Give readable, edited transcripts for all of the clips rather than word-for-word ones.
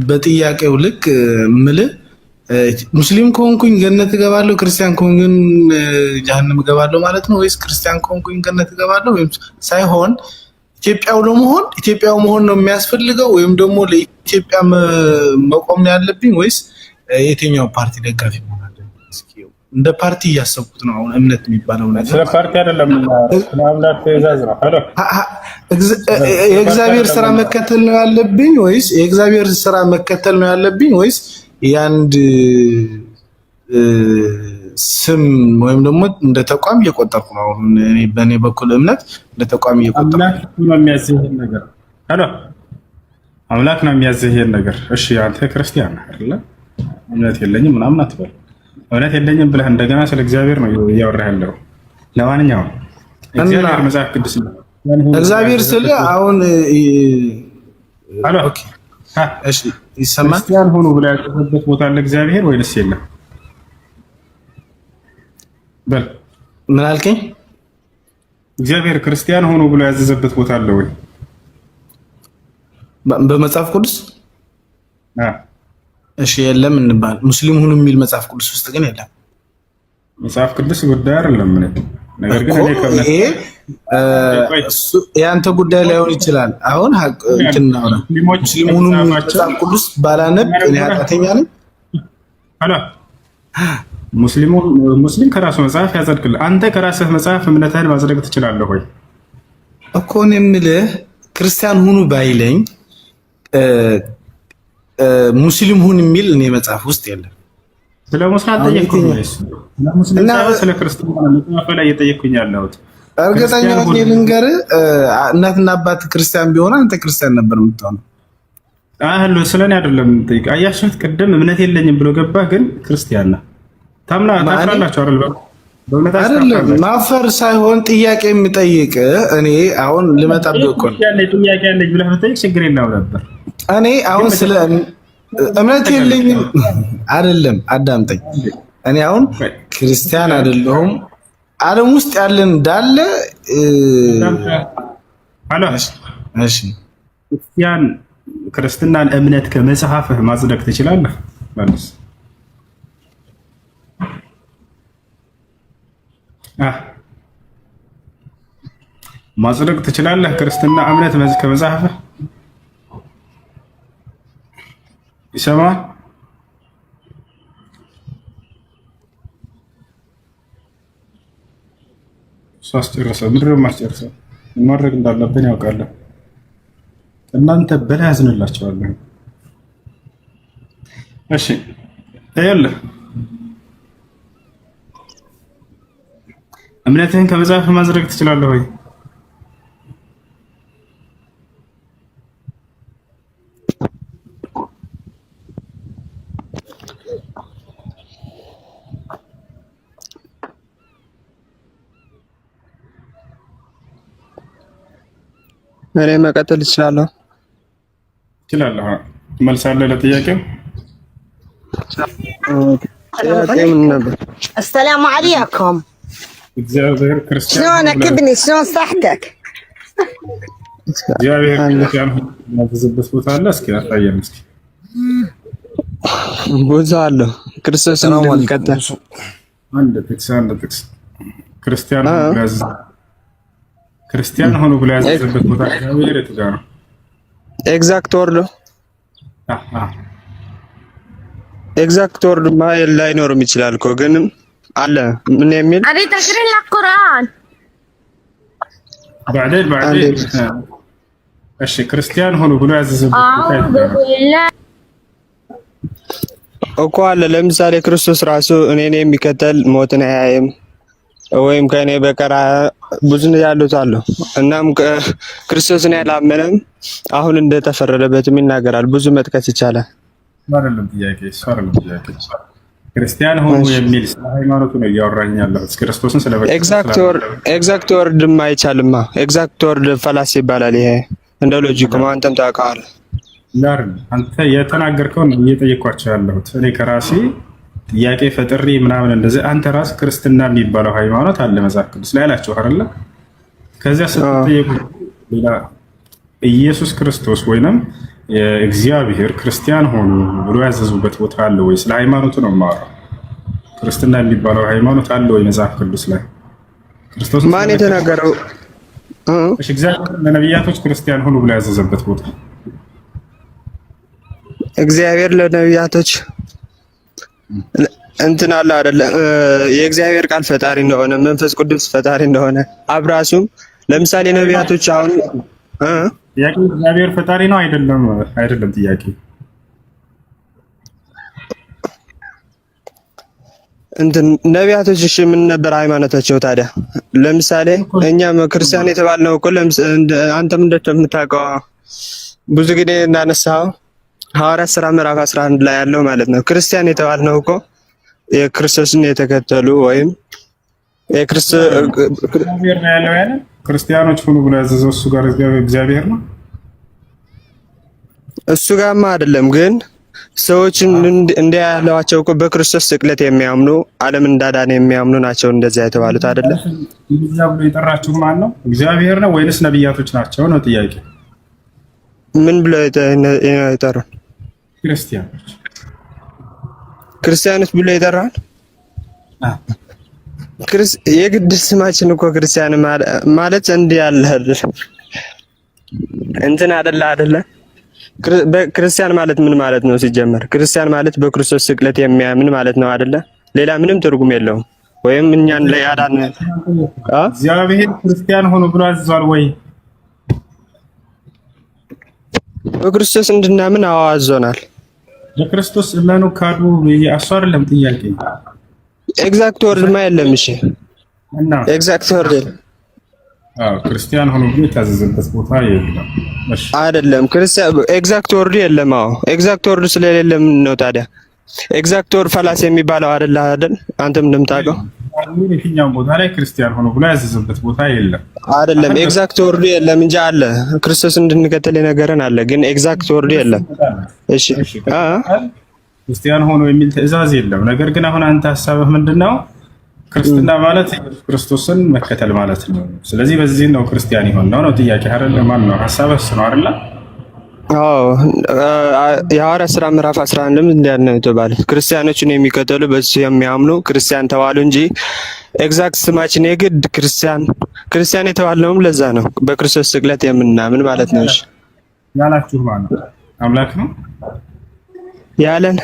በጥያቄው ልክ ምልህ ሙስሊም ከሆንኩኝ ገነት እገባለሁ፣ ክርስቲያን ከሆንኩኝ ጀሃነም እገባለሁ ማለት ነው ወይስ ክርስቲያን ከሆንኩኝ ገነት እገባለሁ ወይም ሳይሆን ኢትዮጵያው መሆን ነው የሚያስፈልገው ወይም ደግሞ ለኢትዮጵያ መቆም ነው ያለብኝ ወይስ የትኛው ፓርቲ ደጋፊ መሆን አለብኝ? እስኪ እንደ ፓርቲ እያሰብኩት ነው። አሁን እምነት የሚባለው ነገር ስለ ፓርቲ አይደለም፣ ለአምላክ ትእዛዝ ነው። የእግዚአብሔር ስራ መከተል ነው ያለብኝ ወይስ የእግዚአብሔር ስራ መከተል ነው ያለብኝ ወይስ የአንድ ስም ወይም ደግሞ እንደ ተቋም እየቆጠርኩ ነው? አሁን እኔ በእኔ በኩል እምነት እንደ ተቋም እየቆጠርኩ ነው የሚያዝህን ነገር አምላክ ነው የሚያዝህን ነገር። እሺ አንተ ክርስቲያን ነህ አይደል? እምነት የለኝም ምናምን አትበል። እምነት የለኝም ብለህ እንደገና ስለ እግዚአብሔር ነው እያወራህ ያለው። ለማንኛውም እግዚአብሔር መጽሐፍ ቅዱስ ነው። እግዚአብሔር ስለ አሁን ኦኬ እሺ ይሰማል። ክርስቲያን ሆኖ ብለህ ያቀረበበት ቦታ አለ እግዚአብሔር ወይንስ የለም? በል ምን አልከኝ? እግዚአብሔር ክርስቲያን ሆኖ ብሎ ያዘዘበት ቦታ አለ ወይ? በመጽሐፍ ቅዱስ እሺ የለም እንባል። ሙስሊም ሁኑ የሚል መጽሐፍ ቅዱስ ውስጥ ግን የለም። መጽሐፍ ቅዱስ ጉዳይ አይደለም። ነገር ግን እኔ ከእምነት ያንተ ጉዳይ ላይሆን ይችላል። አሁን እንትን ነው ሙስሊም ሁኑ መጽሐፍ ቅዱስ ባላነብ እኔ ኃጢአተኛ ነኝ? ሙስሊም ከራሱ መጽሐፍ ያጸድቅልህ። አንተ ከራስህ መጽሐፍ እምነትህን ማጽደቅ ትችላለህ ወይ? እኮ እኔ የምልህ ክርስቲያን ሁኑ ባይለኝ ሙስሊም ሁን የሚል እኔ መጽሐፍ ውስጥ የለም። ስለ ሙስሊም አልጠየቅኩኝ። ስለ ክርስትና መጽሐፍ ላይ እየጠየቅኩኝ ያለሁት እርግጠኛ ነኝ። ልንገርህ እናትና አባት ክርስቲያን ቢሆን አንተ ክርስቲያን ነበር የምትሆነው። ስለኔ አይደለም የምጠይቅ። አያችሁት? ቅድም እምነት የለኝም ብሎ ገባህ፣ ግን ክርስቲያን ነህ። ታፍራላችሁ አይደል? አይደለም ማፈር ሳይሆን ጥያቄ የሚጠይቅ እኔ አሁን ልመጣብህ እኮ ነው። ጥያቄ ያለኝ ብለህ ብትጠይቅ ችግር የለውም ነበር። እኔ አሁን ስለ እምነት የለኝም አይደለም፣ አዳምጠኝ። እኔ አሁን ክርስቲያን አይደለሁም። ዓለም ውስጥ ያለን እንዳለ እሺ፣ ክርስትናን እምነት ከመጽሐፍህ ማጽደቅ ትችላለህ? መልስ። ማጽደቅ ትችላለህ? ክርስትና እምነት ከመጽሐፍህ ይሰማል? ሳስጨርሰው ምንድነው የማስጨርሰው? ማድረግ እንዳለብን ያውቃለሁ። እናንተ በላይ ያዝንላቸዋለሁ። እሺ ይኸውልህ እምነትህን ከመጽሐፍ ማጽደቅ ትችላለህ ወይ? እኔ መቀጠል እችላለሁ? እችላለሁ። መልሳለህ ለጥያቄው? ጥያቄው ምን ነበር? السلام عليكم. እግዚአብሔር ክርስቲያን شلونك ابني؟ شلون صحتك؟ እግዚአብሔር ክርስቲያን ያዘዘበት ቦታ አለ? እስኪ አሳየን። እስኪ ቦታ አለ። ክርስቶስ ነው ማለት አንድ ጥቅስ ክርስቲያን ሆኖ ብሎ ያዘዘበት ቦታ እግዚአብሔር የት ጋር ነው? ኤግዛክት ወርድ ኤግዛክት ወርድ ማይል ላይኖርም ይችላል እኮ ግን አለ። ምን የሚል ابي تقرا القران بعدين እሺ ክርስቲያን ሆኖ ብሎ ያዘዘበት እኮ አለ። ለምሳሌ ክርስቶስ ራሱ እኔን የሚከተል ሞትን አያይም ወይም ከኔ በቀር ብዙ ያሉት አሉ። እናም ክርስቶስን ያላመነም አሁን እንደተፈረደበትም ይናገራል። ብዙ መጥቀስ ይቻላል። አይደለም ጥያቄ ክርስቲያን ሆኖ የሚል ሃይማኖቱ ነው እያወራኝ ያለው። ክርስቶስን ስለበቀለ ኤግዛክት ወርድ አይቻልማ። ኤግዛክት ወርድ ፈላስ ይባላል። ይሄ እንደ ሎጂክ ነው። አንተም ታውቃለህ። አንተ የተናገርከው ነው እየጠየኳቸው ያለሁት። እኔ ከራሴ ጥያቄ ፈጥሪ ምናምን እንደዚህ። አንተ ራስ ክርስትና የሚባለው ሃይማኖት አለ መጽሐፍ ቅዱስ ላይ አላችሁ አይደለ? ከዚያ ስትጠየቁ ሌላ ኢየሱስ ክርስቶስ ወይንም የእግዚአብሔር ክርስቲያን ሆኑ ብሎ ያዘዙበት ቦታ አለ ወይ? ስለ ሃይማኖቱ ነው የማወራው። ክርስትና የሚባለው ሃይማኖት አለ ወይ መጽሐፍ ቅዱስ ላይ? ክርስቶስ ማን የተናገረው? እሺ እግዚአብሔር ለነቢያቶች ክርስቲያን ሆኑ ብሎ ያዘዘበት ቦታ እግዚአብሔር ለነቢያቶች እንትን አለ አይደለ? የእግዚአብሔር ቃል ፈጣሪ እንደሆነ መንፈስ ቅዱስ ፈጣሪ እንደሆነ አብራሱም ለምሳሌ ነቢያቶች አሁን ጥያቄ እግዚአብሔር ፈጣሪ ነው አይደለም? አይደለም ጥያቄ እንትን ነቢያቶች እሺ ምን ነበር ሃይማኖታቸው ታዲያ? ለምሳሌ እኛም ክርስቲያን የተባልነው እኮ አንተም እንደምታውቀው ብዙ ጊዜ እንዳነሳው ሐዋርያት ሥራ ምዕራፍ 11 ላይ ያለው ማለት ነው። ክርስቲያን የተባልነው እኮ የክርስቶስን የተከተሉ ወይም እግዚአብሔር ነው ያለው ያለ ክርስቲያኖች ሁሉ ብሎ ያዘዘው እሱ ጋር እግዚአብሔር ነው። እሱ ጋርማ አይደለም ግን ሰዎችን እንዲያለዋቸው እኮ በክርስቶስ ስቅለት የሚያምኑ ዓለም እንዳዳነ የሚያምኑ ናቸው እንደዚያ የተባሉት አይደለም። እንደዚያ ብሎ የጠራችሁ ማን ነው? እግዚአብሔር ነው ወይንስ ነብያቶች ናቸው ነው ጥያቄ። ምን ብሎ የጠራን? ክርስቲያኖች ብሎ የጠራን የግድ ስማችን እኮ ክርስቲያን ማለት እንዲህ ያለ እንትን አይደለ? ክርስቲያን ማለት ምን ማለት ነው ሲጀመር? ክርስቲያን ማለት በክርስቶስ ስቅለት የሚያምን ማለት ነው አይደለ? ሌላ ምንም ትርጉም የለውም። ወይም እኛን ላይ አዳነ እግዚአብሔር ክርስቲያን ሆኖ ብሎ አዟል ወይ? በክርስቶስ እንድናምን አዋዞናል። በክርስቶስ እመኑ ካዱ እሱ አይደለም ጥያቄ። ኤግዛክት ወርድ ማ የለም። እሺ እና ኤግዛክት ወርድ ክርስቲያን ሆኖ ብሎ የታዘዘበት ቦታ የለም። እሺ አይደለም ክርስቲያን ኤግዛክት ወርድ የለም። አዎ ኤግዛክት ወርድ ስለሌለ ምን ነው ታዲያ? ኤግዛክት ወርድ ፈላስ የሚባለው አይደል? አንተም እንደምታውቀው የትኛውም ቦታ ላይ ክርስቲያን ሆኖ ብሎ ያዘዘበት ቦታ የለም። አይደለም ኤግዛክት ወርድ የለም እንጂ አለ። ክርስቶስ እንድንከተል የነገረን አለ፣ ግን ኤግዛክት ወርድ የለም። እሺ ክርስቲያን ሆኖ የሚል ትዕዛዝ የለም። ነገር ግን አሁን አንተ ሐሳብህ ምንድነው? ክርስትና ማለት ኢየሱስ ክርስቶስን መከተል ማለት ነው። ስለዚህ በዚህ ነው ክርስቲያን ይሆን ነው ጥያቄ አይደል? ማን ነው ሐሳብህ እሱ ነው አይደል? አዎ የሐዋርያት ሥራ ምዕራፍ 11 እንዲያነ ተባለ። ክርስቲያኖችን የሚከተሉ በሱ የሚያምኑ ክርስቲያን ተባሉ እንጂ ኤግዛክት ስማችን የግድ ክርስቲያን የተባልነውም ለዛ ነው፣ በክርስቶስ ስቅለት የምናምን ማለት ነው። እሺ ያላችሁ ማለት ነው አምላክ ነው ያለን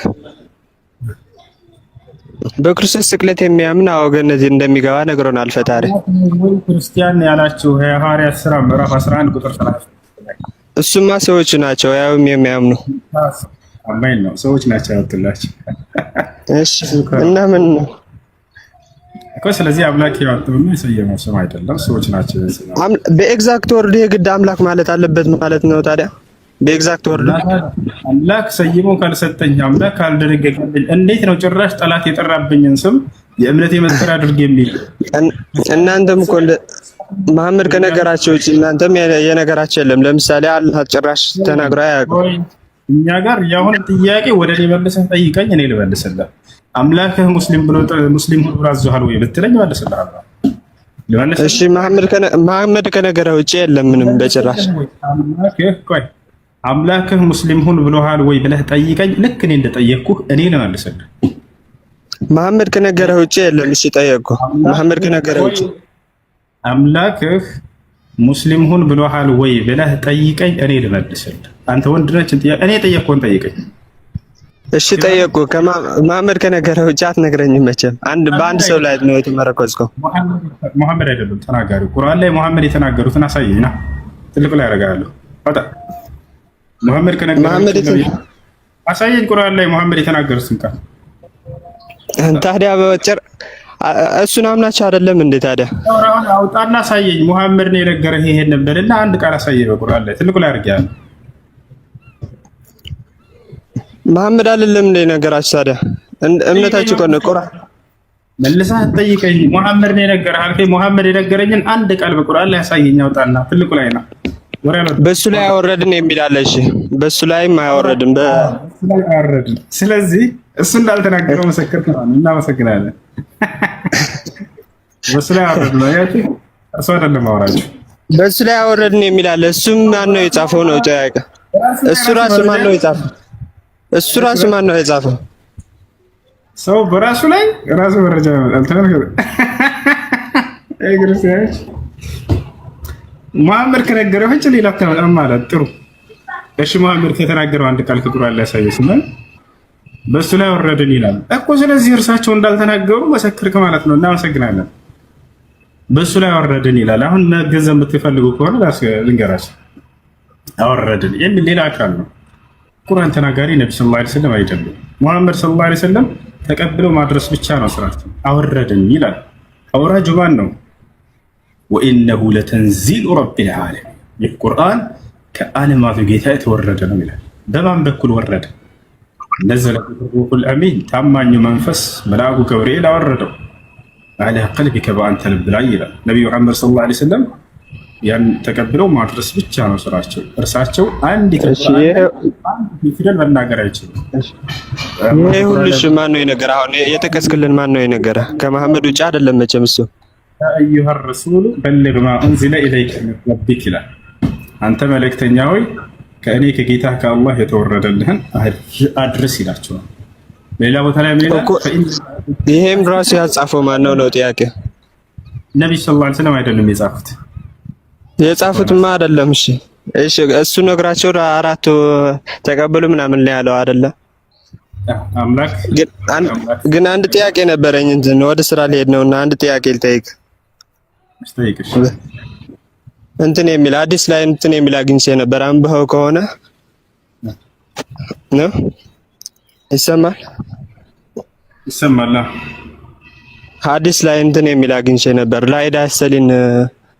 በክርስቶስ ስቅለት የሚያምን ገነት እንደሚገባ ነግሮናል ፈጣሪ። ክርስቲያን ያላችሁ የሐዋርያት ሥራ ምዕራፍ 11 ቁጥር 30 እሱማ ሰዎች ናቸው ያውም የሚያምኑ አሜን ነው ሰዎች ናቸው ያወጡላችሁ። እሺ እና ምን ነው እኮ ስለዚህ አምላክ ያወጣውና የሰየመው ስም አይደለም፣ ሰዎች ናቸው። በኤግዛክት ወርድ የግድ አምላክ ማለት አለበት ማለት ነው ታዲያ? በኤግዛክት ወርድ አምላክ ሰይሞ ካልሰጠኝ አምላክ ካልደረገልኝ እንዴት ነው ጭራሽ ጠላት የጠራብኝን ስም የእምነቴ መስከር አድርጌ የሚል? እናንተም እኮ መሐመድ ከነገራቸው ውጪ እናንተም የነገራቸው የለም። ለምሳሌ አላህ ጭራሽ ተናግሮ አያውቅም። እኛ ጋር ያሁን ጥያቄ ወደ እኔ መልሰህ ጠይቀኝ፣ እኔ ልመልስልህ። አምላክህ ሙስሊም ብሎ አዟል ወይ ብትለኝ እመልስልሃለሁ። እሺ መሐመድ ከነገረ ውጪ የለም ምንም በጭራሽ። አምላክህ ሙስሊም ሁን ብሎሃል ወይ ብለህ ጠይቀኝ። ልክ እኔ እንደጠየቅኩህ እኔ ልመልስልህ። መሐመድ ከነገረ ውጪ የለም። እሺ ጠየቅኩህ። መሐመድ ከነገረ ውጪ አምላክህ ሙስሊም ሁን ብሎሃል ወይ ብለህ ጠይቀኝ፣ እኔ ልመልስልህ። አንተ ወንድ ነህ፣ እኔ ጠየቅኩህን ጠይቀኝ። እሺ ጠየቅኩህ። መሐመድ ከነገረ ውጪ አትነግረኝም መቼም። በአንድ ሰው ላይ ነው የተመረኮዝከው። መሐመድ አይደለም ተናጋሪው። ቁርአን ላይ መሐመድ የተናገሩትን አሳየኝና ትልቁ ላይ ያደርጋለሁ። መሐመድ ከነገረ አሳየኝ። ቁርአን ላይ መሐመድ የተናገሩትን ቃል ታዲያ በወጭር እሱን አምናችሁ አይደለም እንዴ? ታዲያ አውጣና አሳየኝ። መሐመድ ነው የነገረህ ይሄን ነበርና አንድ ቃል አሳየኝ በቁርአን ላይ ትልቁ ላይ አድርጌያለሁ። መሐመድ አይደለም እንዴ ነገራችሁ? ታዲያ እምነታችሁ እኮ ነው። ቁርአን መልሰህ ጠይቀኝ። መሐመድ ነው የነገረህ አልከኝ። መሐመድ የነገረኝን አንድ ቃል በቁርአን ላይ አሳየኝ። አውጣና ትልቁ ላይ ነው። በሱ ላይ አወረድን የሚል አለ። እሺ በሱ ላይም አያወረድም። ስለዚህ እሱ እንዳልተናገረው መሰከርክ ነው። እናመሰግናለን። በሱ ላይ አወረድን ያቺ እሱ አይደለም አወራችሁ። በሱ ላይ አወረድን የሚል አለ። እሱም ማን ነው የጻፈው ነው ጠያቀ እሱ ራሱ ማን ነው የጻፈው? እሱ ራሱ ማን ነው የጻፈው? ሰው በራሱ ላይ ራሱ መረጃ ያመጣል። ተመልከቱ ክርስቲያኖች፣ መሐመድ ከነገረው ፍንጭ ሌላ አታመጣም ማለት ጥሩ። እሺ መሐመድ ከተናገረው አንድ ቃል ከቁርአን ላይ ያሳየስ ማለት በሱ ላይ ወረድን ይላል እኮ። ስለዚህ እርሳቸው እንዳልተናገሩ መሰክርክ ማለት ነው። እናመሰግናለን። በሱ ላይ ወረድን ይላል። አሁን ገንዘብ የምትፈልጉ ከሆነ ልንገራችሁ፣ አወረድን የሚል ሌላ አካል ነው። ቁርአን ተናጋሪ ነብዩ ሰለላሁ ዐለይሂ ወሰለም አይደለም። ሙሐመድ ሰለላሁ ዐለይሂ ወሰለም ተቀብለው ማድረስ ብቻ ነው ስራቸው። አወረድን ይላል። አውራጁ ማን ነው? ወኢነሁ ለተንዚሉ ረቢል ዓለሚን፣ ይህ ቁርአን ከዓለማቱ ጌታ የተወረደ ነው ይላል። በማን በኩል ወረደ? ነዘለ ሩሑል አሚን፣ ታማኙ መንፈስ መልአኩ ገብርኤል አወረደው። አላ ቀልቢከ፣ በአንተ ልብ ላይ ይላል። ነቢዩ መሐመድ ሰለላሁ ዐለይሂ ወሰለም ያን ተቀብለው ማድረስ ብቻ ነው ስራቸው። እርሳቸው አንድ ፊደል መናገር አይችሉም። ይሄ ሁሉሽ ማን ነው የነገረ? አሁን የጠቀስክልን ማን ነው የነገረ? ከመሐመድ ውጭ አይደለም መቼም እሱ። አዩሃ ረሱሉ በልግ ማ ኡንዚለ ኢለይከ ሚን ረቢክ ይላል። አንተ መልእክተኛ ሆይ ከእኔ ከጌታ ከአላህ የተወረደልህን አድርስ ይላቸዋል። ሌላ ቦታ ላይ ምን ይላል? ይሄም ራሱ ያጻፈው ማን ነው ነው ጥያቄ። ነብዩ ሰለላሁ ዐለይሂ ወሰለም አይደለም የጻፉት። የጻፉትማ አይደለም። እሺ እሺ፣ እሱ ነግራቸው አራቱ ተቀበሉ ምናምን ላይ ያለው አይደለ? አምላክ ግን አንድ ጥያቄ ነበረኝ። እንትን ወደ ስራ ልሄድ ነውና አንድ ጥያቄ ልጠይቅ። እሺ እንትን የሚል አዲስ ላይ እንትን የሚል አግኝቼ ነበር። አንብኸው ከሆነ ነው ይሰማል? ይሰማል። ሐዲስ ላይ እንትን የሚል አግኝቼ ነበር። ላይዳ ሰሊን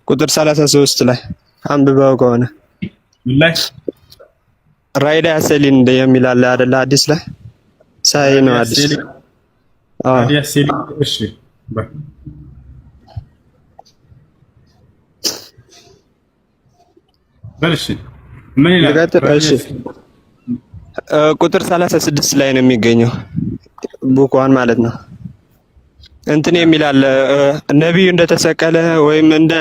ቁጥር 33 ላይ አንብበው ከሆነ ላይ ራይዳ ሰሊን የሚል አለ አይደል? ሐዲስ ላይ ሳይ ነው ሐዲስ። እሺ በልሽ ምን ይላል? ቁጥር 36 ላይ ነው የሚገኘው ቡኳን ማለት ነው። እንትን የሚል አለ ነብዩ እንደተሰቀለ ወይም እንደ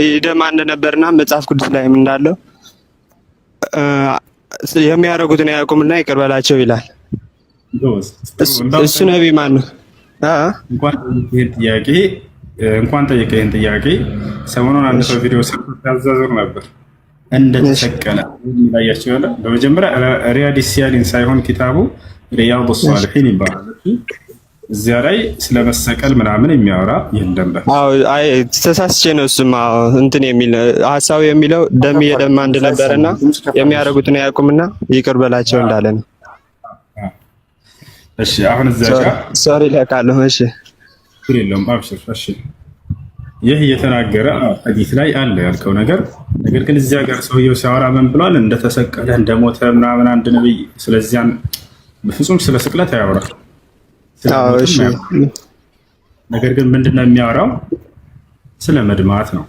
ይደማ እንደነበርና መጽሐፍ ቅዱስ ላይም እንዳለው የሚያደርጉትን ያቁምና ይቅር በላቸው ይላል። እሱ ነብይ ማን ነው? እንኳን ጠየቀ ይሄን ጥያቄ። ሰሞኑን አንድ ሰው ቪዲዮ ሲያዛዝር ነበር እንደተሰቀለ ያያችሁ ያለ። በመጀመሪያ ሪያድ ሲያሊን ሳይሆን ኪታቡ ሪያዱ ሷሊሒን ይባላል። እዚያ ላይ ስለመሰቀል ምናምን የሚያወራ የለም። አዎ አይ ተሳስቼ ነው። እሱማ እንትን የሚል ሐሳቡ የሚለው ደም የደማ እንደነበረና የሚያደርጉትን ያቁምና ይቅር በላቸው እንዳለ ነው። እሺ አሁን እዚያ ጋር ሶሪ ለካለሁ። እሺ የለም አብሽር። እሺ ይህ እየተናገረ ሐዲስ ላይ አለ ያልከው ነገር ግን እዚያ ጋር ሰውየው ሲያወራ ምን ብሏል? እንደተሰቀለ እንደሞተ ምናምን አንድ ነብይ። ስለዚያን በፍጹም ስለ ስቅለት አያወራም። ነገር ግን ምንድነው የሚያወራው? ስለ መድማት ነው።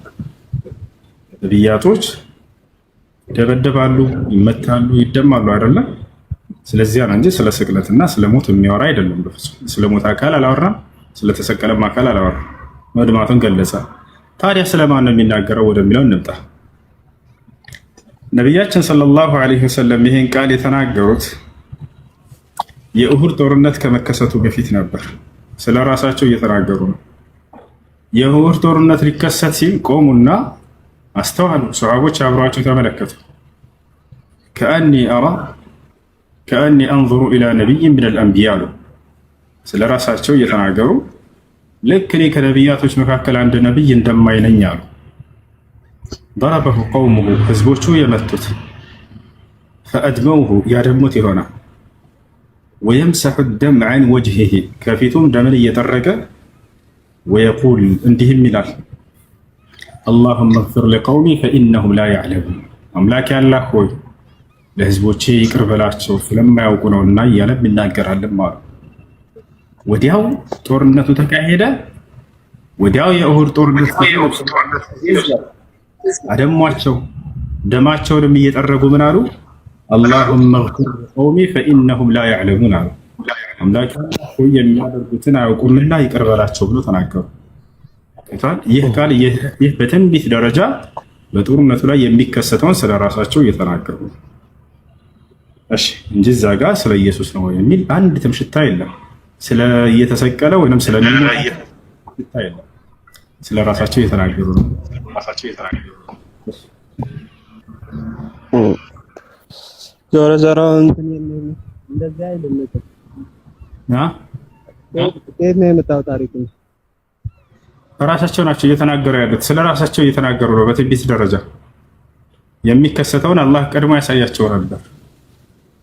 ነብያቶች ይደበደባሉ፣ ይመታሉ፣ ይደማሉ አይደለ? ስለዚያ ነው እንጂ ስለ ስቅለትና ስለ ሞት የሚያወራ አይደለም። በፍጹም ስለ ሞት አካል አላወራም፣ ስለተሰቀለም አካል አላወራም። መድማቱን ገለጸ። ታዲያ ስለማን ነው የሚናገረው ወደሚለው እንምጣ። ነቢያችን ሰለላሁ ዐለይሂ ወሰለም ይህን ቃል የተናገሩት የኡሁድ ጦርነት ከመከሰቱ በፊት ነበር። ስለ ራሳቸው እየተናገሩ ነው። የኡሁድ ጦርነት ሊከሰት ሲል ቆሙና አስተዋሉ። ሰሃቦች አብረዋቸው ተመለከቱ። ከአኒ አንظሩ ኢላ ነቢይ ምን አልአንቢያ አሉ። ስለ ራሳቸው እየተናገሩ ልክ እኔ ከነቢያቶች መካከል አንድ ነቢይ እንደማይነኝ አሉ። ضربه قومه ህዝቦቹ የመቱት ፈአድመውሁ ያደሙት ይሆናል። ወየምሰሑ ደም ዐን ወጅሂሂ ከፊቱም ደምን እየጠረገ ወየቁል እንዲህም ይላል አላሁመ እግፊር ሊቀውሚ ፈኢነሁም ላ ያዕለሙን። አምላክ ያላህ ሆይ ለህዝቦቼ ይቅር በላቸው ስለማያውቁ ነውና እያለም ይናገራልም አሉ። ወዲያው ጦርነቱ ተካሄደ። ወዲያው የኡሁድ ጦርነት አደሟቸው። ደማቸውንም እየጠረጉ ምን አሉ? አላሁመ እግፊር ሊቀውሚ ፈኢነሁም ላ ያዕለሙን አሉ። አምላክ ሆይ የሚያደርጉትን አያውቁምና ይቅር በላቸው ብሎ ተናገሩ። ይህ ቃል ይህ በትንቢት ደረጃ በጦርነቱ ላይ የሚከሰተውን ስለ ራሳቸው እየተናገሩ እሺ እንጂ እዛ ጋር ስለ ኢየሱስ ነው የሚል አንድ ትምሽታ የለም። ስለ እየተሰቀለ ወይንም ስለ ሽታ የለም። ስለ ራሳቸው እየተናገሩ ነው። ዞሮ ዞሮ እንደዚህ አይደለም። ከየት ነው የመጣው ታሪኩ? ራሳቸው ናቸው እየተናገሩ ያሉት። ስለ ራሳቸው እየተናገሩ ነው። በትንቢት ደረጃ የሚከሰተውን አላህ ቀድሞ ያሳያቸው ነበር።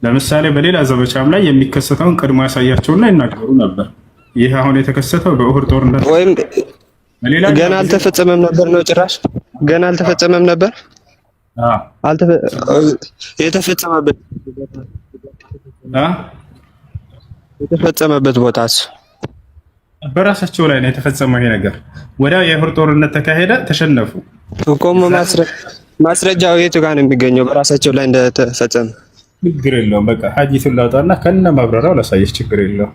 ለምሳሌ በሌላ ዘመቻም ላይ የሚከሰተውን ቀድሞ ያሳያቸውና ይናገሩ ነበር። ይህ አሁን የተከሰተው በኡሁድ ጦርነት ወይም ገና አልተፈጸመም ነበር ነው? ጭራሽ ገና አልተፈጸመም ነበር። የተፈጸመበት ቦታስ በራሳቸው ላይ ነው የተፈጸመው። ይሄ ነገር ወዲያው የኡሁድ ጦርነት ተካሄደ፣ ተሸነፉ እኮ። ማስረጃው የቱ ጋር ነው የሚገኘው? በራሳቸው ላይ እንደተፈጸመ። ችግር የለውም። በቃ ሐዲሱን ላውጣና ከነ ማብራሪያው ላሳየህ። ችግር የለውም።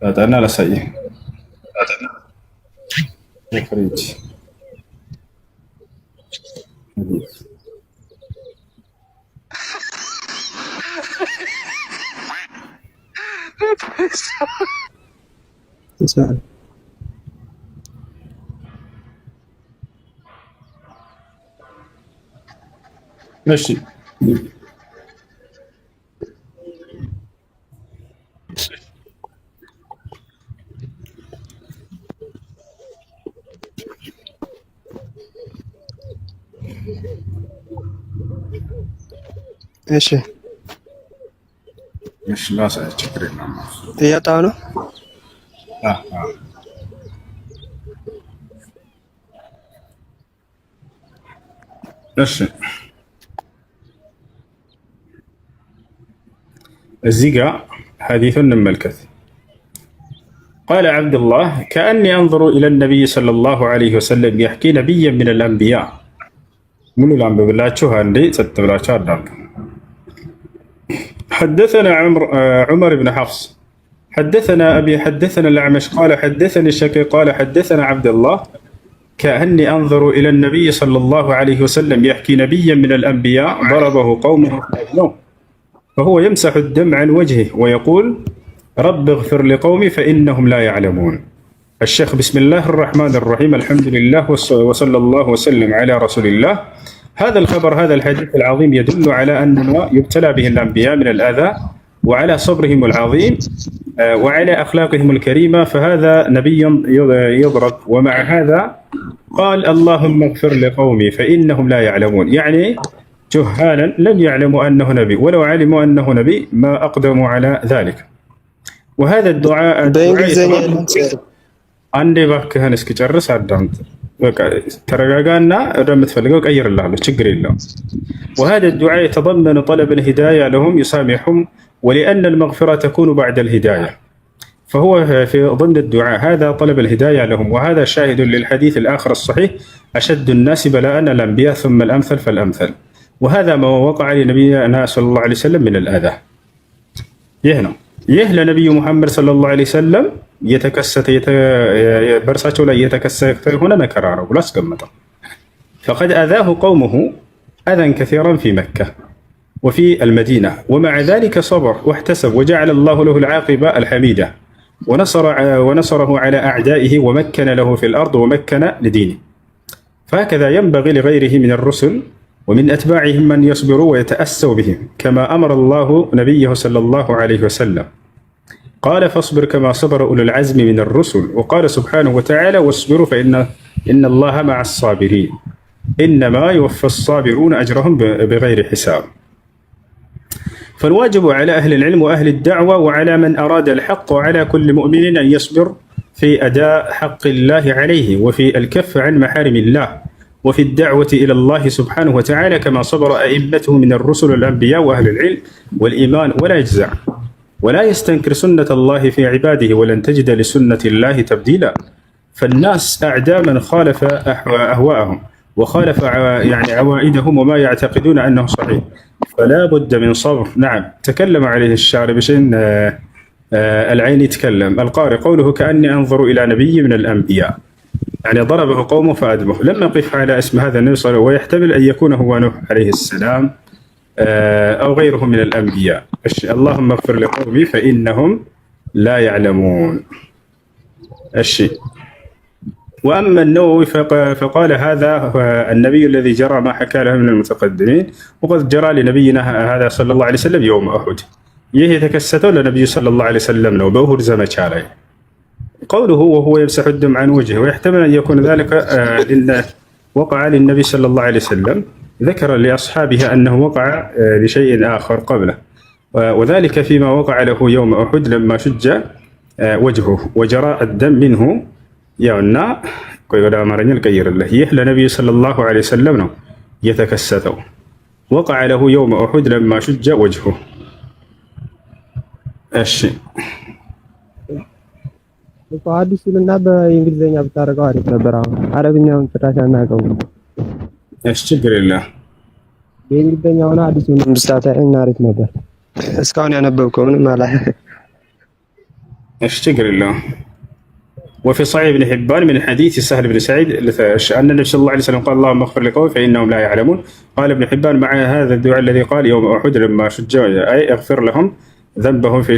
ላውጣና ላሳየህ። እሺ እሺ ላሳየህ። ችግር የለውም። እያጣሁ ነው። እሺ እዚህ ጋር ሐዲሱን እንመልከት። قال عبد الله كأني أنظر إلى النبي صلى الله عليه وسلم يحكي نبيا من الأنبياء. من الأنبياء بالله شو هندي ستبلاش عدم. حدثنا عمر بن حفص حدثنا أبي حدثنا الأعمش قال حدثني الشقي قال حدثنا عبد الله كأني أنظر إلى النبي صلى الله عليه وسلم يحكي نبيا من الأنبياء ضربه قومه فهو يمسح الدم عن وجهه ويقول رب اغفر لقومي فإنهم لا يعلمون. الشيخ بسم الله الرحمن الرحيم الحمد لله وصلى الله وسلم على رسول الله. هذا الخبر هذا الحديث العظيم يدل على أنما يبتلى به الأنبياء من الأذى وعلى صبرهم العظيم وعلى أخلاقهم الكريمة، فهذا نبي يضرب. ومع هذا قال اللهم اغفر لقومي فإنهم لا يعلمون، يعني جهالا لم يعلموا أنه نبي، ولو علموا أنه نبي ما أقدموا على ذلك. وهذا الدعاء عندي باكهن اسكي جرس عدمت ترجعنا رمت فلقوا غير الله شكر الله. وهذا الدعاء يتضمن طلب الهداية لهم يسامحهم، ولأن المغفرة تكون بعد الهداية، فهو في ضمن الدعاء هذا طلب الهداية لهم. وهذا شاهد للحديث الآخر الصحيح أشد الناس بلاء الأنبياء ثم الأمثل فالأمثل. وهذا ما وقع لنبينا صلى الله عليه وسلم من الأذى. يهنا يهل نبي محمد صلى الله عليه وسلم يتكست برساته لا يتكست هنا مكراره ولا سكمته. فقد أذاه قومه أذى كثيرا في مكة وفي المدينة، ومع ذلك صبر واحتسب وجعل الله له العاقبة الحميدة ونصره على أعدائه ومكن له في الأرض ومكن لدينه. فهكذا ينبغي لغيره من الرسل ومن أتباعهم من يصبروا ويتأسوا بهم كما أمر الله نبيه صلى الله عليه وسلم. قال فاصبر كما صبر أولو العزم من الرسل. وقال سبحانه وتعالى واصبروا فإن الله مع الصابرين إنما يوفى الصابرون أجرهم بغير حساب. فالواجب على أهل العلم وأهل الدعوة وعلى من أراد الحق وعلى كل مؤمن أن يصبر في أداء حق الله عليه وفي الكف عن محارم الله وفي الدعوة إلى الله سبحانه وتعالى كما صبر أئمته من الرسل والأنبياء وأهل العلم والإيمان، ولا يجزع ولا يستنكر سنة الله في عباده ولن تجد لسنة الله تبديلا. فالناس أعداء من خالف أهواءهم وخالف يعني عوائدهم وما يعتقدون أنه صحيح، فلا بد من صبر. نعم تكلم عليه الشاعر بشين العين يتكلم. القارئ قوله كأني أنظر إلى نبي من الأنبياء، يعني ضربه قومه فأدمه. لم يقف على اسم هذا النبي صلى الله عليه وسلم، ويحتمل أن يكون هو نوح عليه السلام أو غيره من الأنبياء. اللهم اغفر لقومي فإنهم لا يعلمون. الشيء. وأما النووي فقال هذا النبي الذي جرى ما حكى له من المتقدمين، وقد جرى لنبينا هذا صلى الله عليه وسلم يوم أحد. ይህ የተከሰተው ለነቢዩ ሰለላሁ ዐለይሂ ወሰለም ነው በኡሁድ ዘመቻ ላይ። قوله وهو يمسح الدم عن وجهه ويحتمل أن يكون ذلك وقع للنبي صلى الله عليه وسلم، ذكر لأصحابه أنه وقع لشيء آخر قبله، وذلك فيما وقع له يوم أحد لما شج وجهه وجرى الدم منه ያውና ቆይ ወደ አማርኛ ልቀይርልህ። ይህ ለነቢዩ ሰለላሁ ዐለይሂ ወሰለም ነው የተከሰተው። وقع له يوم أحد لما شج وجهه። እሺ አዲሱንና በእንግሊዘኛ ብታረጋው አሪፍ ነበር። አሁን አረብኛውን ጭራሽ አናውቀውም። እሺ ችግር የለም። በእንግሊዘኛውና አዲሱን ብታሳየን አሪፍ ነበር። እስካሁን ያነበብከው ምንም አላ። እሺ ችግር የለም። وفي صحيح ابن حبان من حديث سهل بن سعيد أن النبي صلى الله عليه وسلم قال اللهم اغفر لقومي فإنهم لا يعلمون. قال ابن حبان مع هذا الدعاء الذي قال يوم أحد لما شج أي اغفر لهم ذنبهم في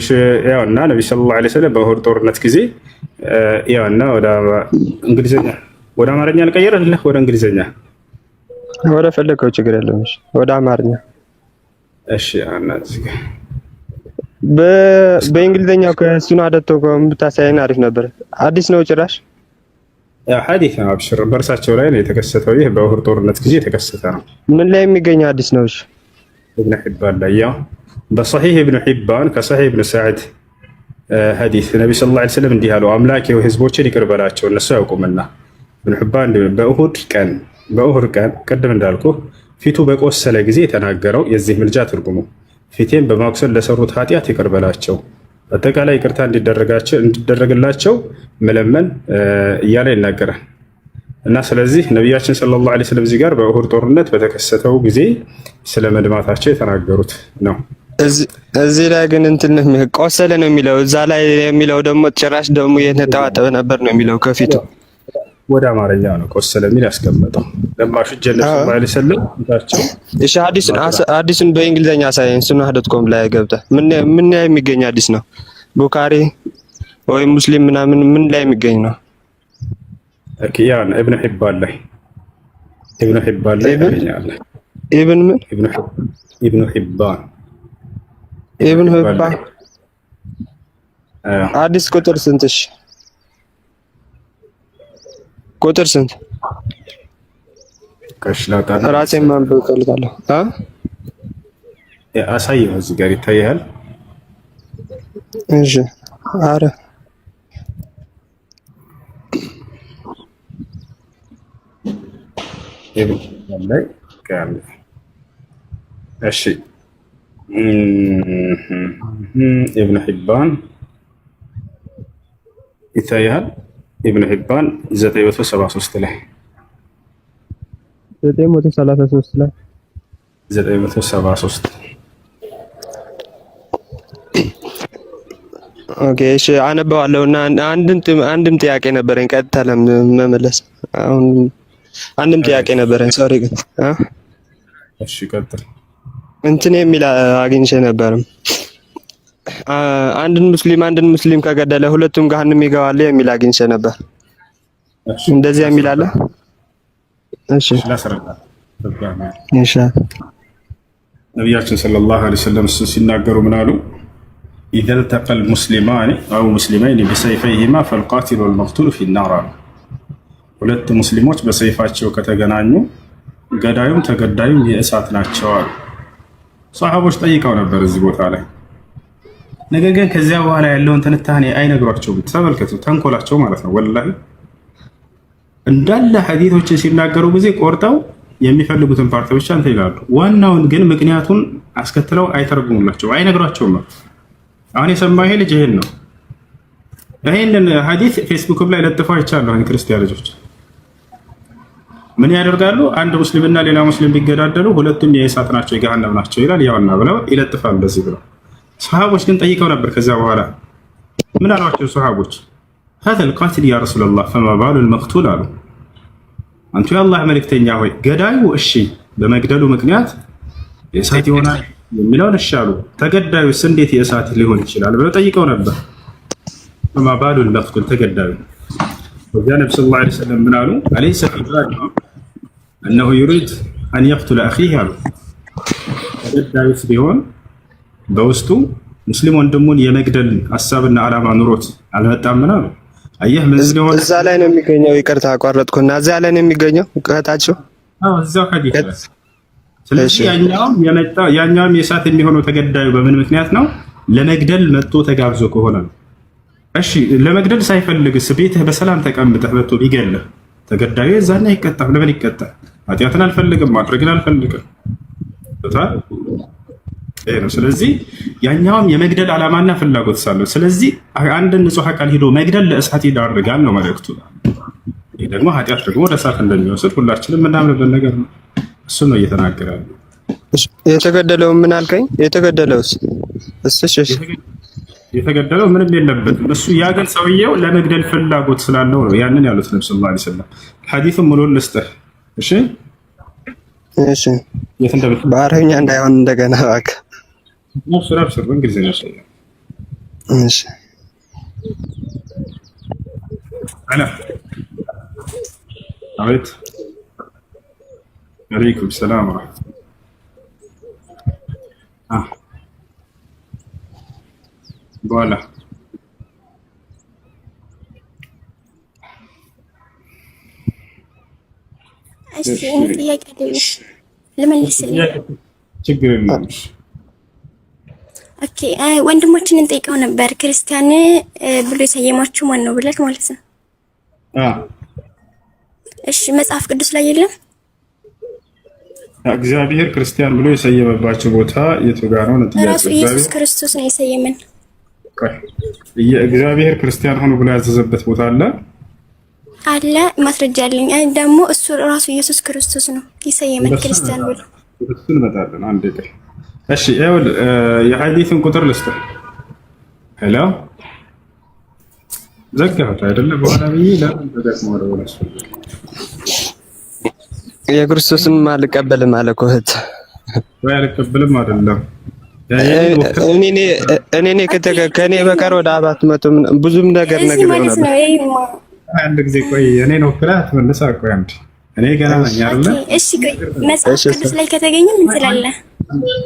يانا النبي صلى الله عليه وسلم በኡሁድ ጦርነት ጊዜ ያና ወደ እንግሊዘኛ ወደ አማርኛ ልቀይርልህ ወደ እንግሊዘኛ ወደ ፈለከው ችግር የለውም። እሺ ወደ አማርኛ እሺ አና እዚህ በእንግሊዘኛው ከሱና አደቶ ብታሳየን አሪፍ ነበር። አዲስ ነው ጭራሽ ያ ሐዲስ ነው። አብሽር በርሳቸው ላይ ነው የተከሰተው። ይህ በኡሁድ ጦርነት ጊዜ የተከሰተ ነው። ምን ላይ የሚገኝ አዲስ ነው? እሺ ابن حبان ላይ ያው በصحيح ابن حبان ከصحيح ابن سعد ሐዲስ ነብዩ ሰለላሁ ዐለይሂ ወሰለም እንዲህ አሉ፣ አምላኬ ሆይ ህዝቦችን ይቅር በላቸው እነሱ ያውቁምና። ابن حبان በኡሁድ ቀን ቅድም እንዳልኩ ፊቱ በቆሰለ ጊዜ የተናገረው የዚህ ምልጃ ትርጉሙ ፊቴን በማቁሰል ለሰሩት ኃጢአት ይቅር በላቸው፣ አጠቃላይ ይቅርታ እንዲደረግላቸው መለመን እያለ ይናገራል። እና ስለዚህ ነቢያችን ሰለላሁ ዐለይሂ ወሰለም እዚህ ጋር በኡሁድ ጦርነት በተከሰተው ጊዜ ስለ መድማታቸው የተናገሩት ነው። እዚህ ላይ ግን እንትን ቆሰለ ነው የሚለው፣ እዛ ላይ የሚለው ደግሞ ጭራሽ ደግሞ የተጠባጠበ ነበር ነው የሚለው ከፊቱ። ወደ አማርኛ ነው ቆሰለ የሚል ያስቀመጠው። ለማሹ ጀነቱ ማለት ሰለም ታቸው። እሺ አዲስን በእንግሊዘኛ ሳይንስ ሱናህ.com ላይ ገብተህ ምን ላይ የሚገኝ አዲስ ነው? ቡኻሪ ወይ ሙስሊም ምናምን ምን ላይ የሚገኝ ነው? ያን ኢብኑ ሒባን ላይ ያገኛለህ። ኢብኑ ምን ኢብኑ ሒባን አዲስ ቁጥር ስንት? እሺ ቁጥር ስንት? ከሽላታ ራሴን ማንበብ እፈልጋለሁ። አሳየው እዚህ ጋር ይታያል። እሺ አረ ላይ ካለ እሺ ኢብኑ ሒባን ይታያል። ኢብኑ ሒባን 973 ላይ 973 ኦኬ እሺ አነበዋለሁ። እና አንድም ጥያቄ ነበረኝ ቀጥታ ለመመለስ። አሁን አንድም ጥያቄ ነበረኝ። ሶሪ ግን እሺ ቀጥል። እንትን የሚል አግኝቼ ነበር። አንድን ሙስሊም ከገደለ ሁለቱም ገሃነም ይገባሉ የሚል አግኝቼ ነበር። እንደዚህ የሚል አለ? እሺ ነቢያችን ሰለላሁ ዐለይሂ ወሰለም ሲናገሩ ምን አሉ? ኢዘ ልተቀል ሙስሊማን አው ሙስሊመይን ቢሰይፈይሂማ ፈልቃቲሉ ወልመቅቱሉ ፊናር አሉ። ሁለት ሙስሊሞች በሰይፋቸው ከተገናኙ ገዳዩም ተገዳዩም የእሳት ናቸው አሉ። ሰሃቦች ጠይቀው ነበር እዚህ ቦታ ላይ። ነገር ግን ከዚያ በኋላ ያለውን ትንታኔ አይነግሯቸውም። ተመልከቱ፣ ተንኮላቸው ማለት ነው። ወላሂ እንዳለ ሐዲሶችን ሲናገሩ ጊዜ ቆርጠው የሚፈልጉትን ፓርት ብቻ እንትን ይላሉ። ዋናውን ግን ምክንያቱን አስከትለው አይተረጉሙላቸው፣ አይነግሯቸውም። አሁን የሰማው ይሄ ልጅ ይሄን ነው። ይሄንን ሐዲስ ፌስቡክም ላይ ለጥፈው አይቻለሁ። ክርስቲያን ልጆች ምን ያደርጋሉ? አንድ ሙስሊምና ሌላ ሙስሊም ቢገዳደሉ ሁለቱም የእሳት ናቸው የገሃነም ናቸው ይላል። ያውና ብለው ይለጥፋሉ እንደዚህ ብለው። ሰሃቦች ግን ጠይቀው ነበር። ከዛ በኋላ ምን አሏቸው ሰሃቦች? هذا القاتل يا رسول الله فما بال المقتول አሉ። አንቱ የአላህ መልእክተኛ ሆይ ገዳዩ እሺ በመግደሉ ምክንያት የእሳት ይሆናል የሚለውን እሺ አሉ። ተገዳዩስ እንዴት የእሳት ሊሆን ይችላል ብለው ጠይቀው ነበር። በማባሉ ለፍቱል ተገዳዩ ወዲያ ነብዩ ሰለላሁ ዐለይሂ ወሰለም ምን አሉ? አለይሰ ፊ ባሊሂ እነሁ ዩሪድ አን የቅቱለ አኺህ አሉ። ተገዳዩስ ቢሆን በውስጡ ሙስሊም ወንድሙን የመግደል ሐሳብና ዓላማ ኑሮት አልመጣም ነው። አየህ ምን ሊሆን እዛ ላይ ነው የሚገኘው። ይቅርታ አቋረጥኩና እዛ ላይ ነው የሚገኘው ቀጣቸው። እዛው ሐዲስ። ስለዚህ ያኛውም የእሳት የሚሆነው ተገዳዩ በምን ምክንያት ነው? ለመግደል መጥቶ ተጋብዞ ከሆነ ነው። እሺ ለመግደል ሳይፈልግስ ቤትህ በሰላም ተቀምጠህ መጥቶ ቢገልህ ተገዳዩ እዛና ይቀጣል። ለምን ይቀጣል? ኃጢአትን አልፈልግም ማድረግን አልፈልግም ይሄ ነው። ስለዚህ ያኛውም የመግደል ዓላማና ፍላጎት ሳለው፣ ስለዚህ አንድን ንጹህ አካል ሄዶ መግደል ለእሳት ይዳርጋል ነው መልእክቱ። ይህ ደግሞ ኃጢአት ደግሞ ወደ እሳት እንደሚወስድ ሁላችንም የምናምንበት ነገር ነው። እሱ ነው እየተናገረ ያለው። የተገደለው ምን አልከኝ? የተገደለውስ የተገደለው ምንም የለበትም። እሱ ያገል ሰውየው ለመግደል ፍላጎት ስላለው ነው ያንን ያሉት ነብዩ ሰለላሁ ዐለይሂ ወሰለም። ሐዲሱን ሙሉን ልስጥህ። እሺ እሺ፣ በአረብኛ እንዳይሆን እንደገና እባክህ። አብሽር በእንግሊዝኛ ነው። እሺ አላ አቤት አለይኩም ሰላም ወራህመቱላህ። በኋላ እሺ ጥያቄ አይደለም ልመልስልኝ። ችግር የለም። ኦኬ ወንድሞችን እንጠይቀው ነበር ክርስቲያን ብሎ የሰየማችሁ ማን ነው ብለህ ማለት ነው? እሺ መጽሐፍ ቅዱስ ላይ የለም? እግዚአብሔር ክርስቲያን ብሎ የሰየመባቸው ቦታ የቱ ጋር ነው? ራሱ ኢየሱስ ክርስቶስ ነው የሰየመን። እግዚአብሔር ክርስቲያን ሆኖ ብሎ ያዘዘበት ቦታ አለ ማስረጃ አለኝ። ደግሞ እሱ ራሱ ኢየሱስ ክርስቶስ ነው የሰየመን ክርስቲያን ብሎ። እሱን እንመጣለን አንዴ። እሺ ይኸውልህ የሐዲስን ቁጥር ልስጥህ። ሄሎ ዘጋሁት አይደለ? በኋላ ብዬ ለምን ተደቅሞ ወደ ወላስ የክርስቶስን አልቀበልም አለ እኮ እህት። ወይ አልቀበልም አይደለም እኔ ከኔ በቀር ወደ አባት መቶ ብዙም ነገር ነግሬው ነበር። አንድ ጊዜ ቆይ እኔ ነው ፍራት መልሳ ቆይ አንድ እኔ ገና ነኝ አይደለ? እሺ ቆይ መጽሐፍ ቅዱስ ላይ ከተገኘ ምን ትላለህ?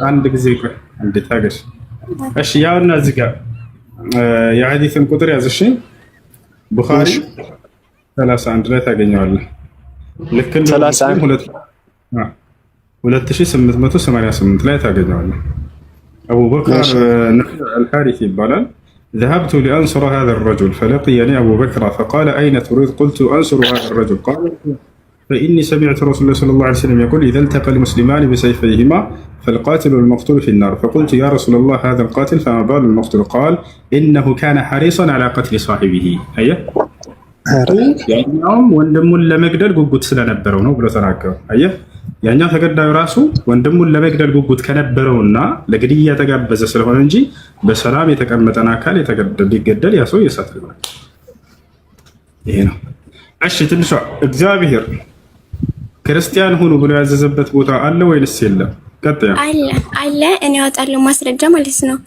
አንድ ጊዜ ቆይ አንዴ ታገሽ። እሺ ያውና እዚህ ጋር የሐዲስን ቁጥር ያዝ። እሺ ቡኻሪ 31 ላይ ታገኘዋለህ። ልክ እንደ 2888 ላይ ታገኘዋለህ። አቡበክር አልሐሪስ ይባላል። ذهبت لأنصر هذا الرجل فلقيني أبو بكر فقال أين تريد؟ قلت أنصر هذا الرجل قال فإني سمعت رسول الله صلى الله عليه وسلم يقول إذا التقى المسلمان بسيفيهما فالقاتل والمقتول في النار. فقلت يا رسول الله هذا القاتل فما بال المقتول؟ قال إنه كان حريصا على قتل صاحبه. هيا ያኛውም ወንድሙን ለመግደል ጉጉት ስለነበረው ነው ብሎ ተናገሩ። አየህ ያኛው ተገዳዩ ራሱ ወንድሙን ለመግደል ጉጉት ከነበረውና ለግድያ የተጋበዘ ስለሆነ እንጂ በሰላም የተቀመጠን አካል ሊገደል ያ ሰው የእሳት ነው። ይሄ ነው። እሺ ትንሿ እግዚአብሔር ክርስቲያን ሁኑ ብሎ ያዘዘበት ቦታ አለ ወይስ የለም? ቀጥያ አለ እኔ አወጣለሁ ማስረጃ ማለት ነው።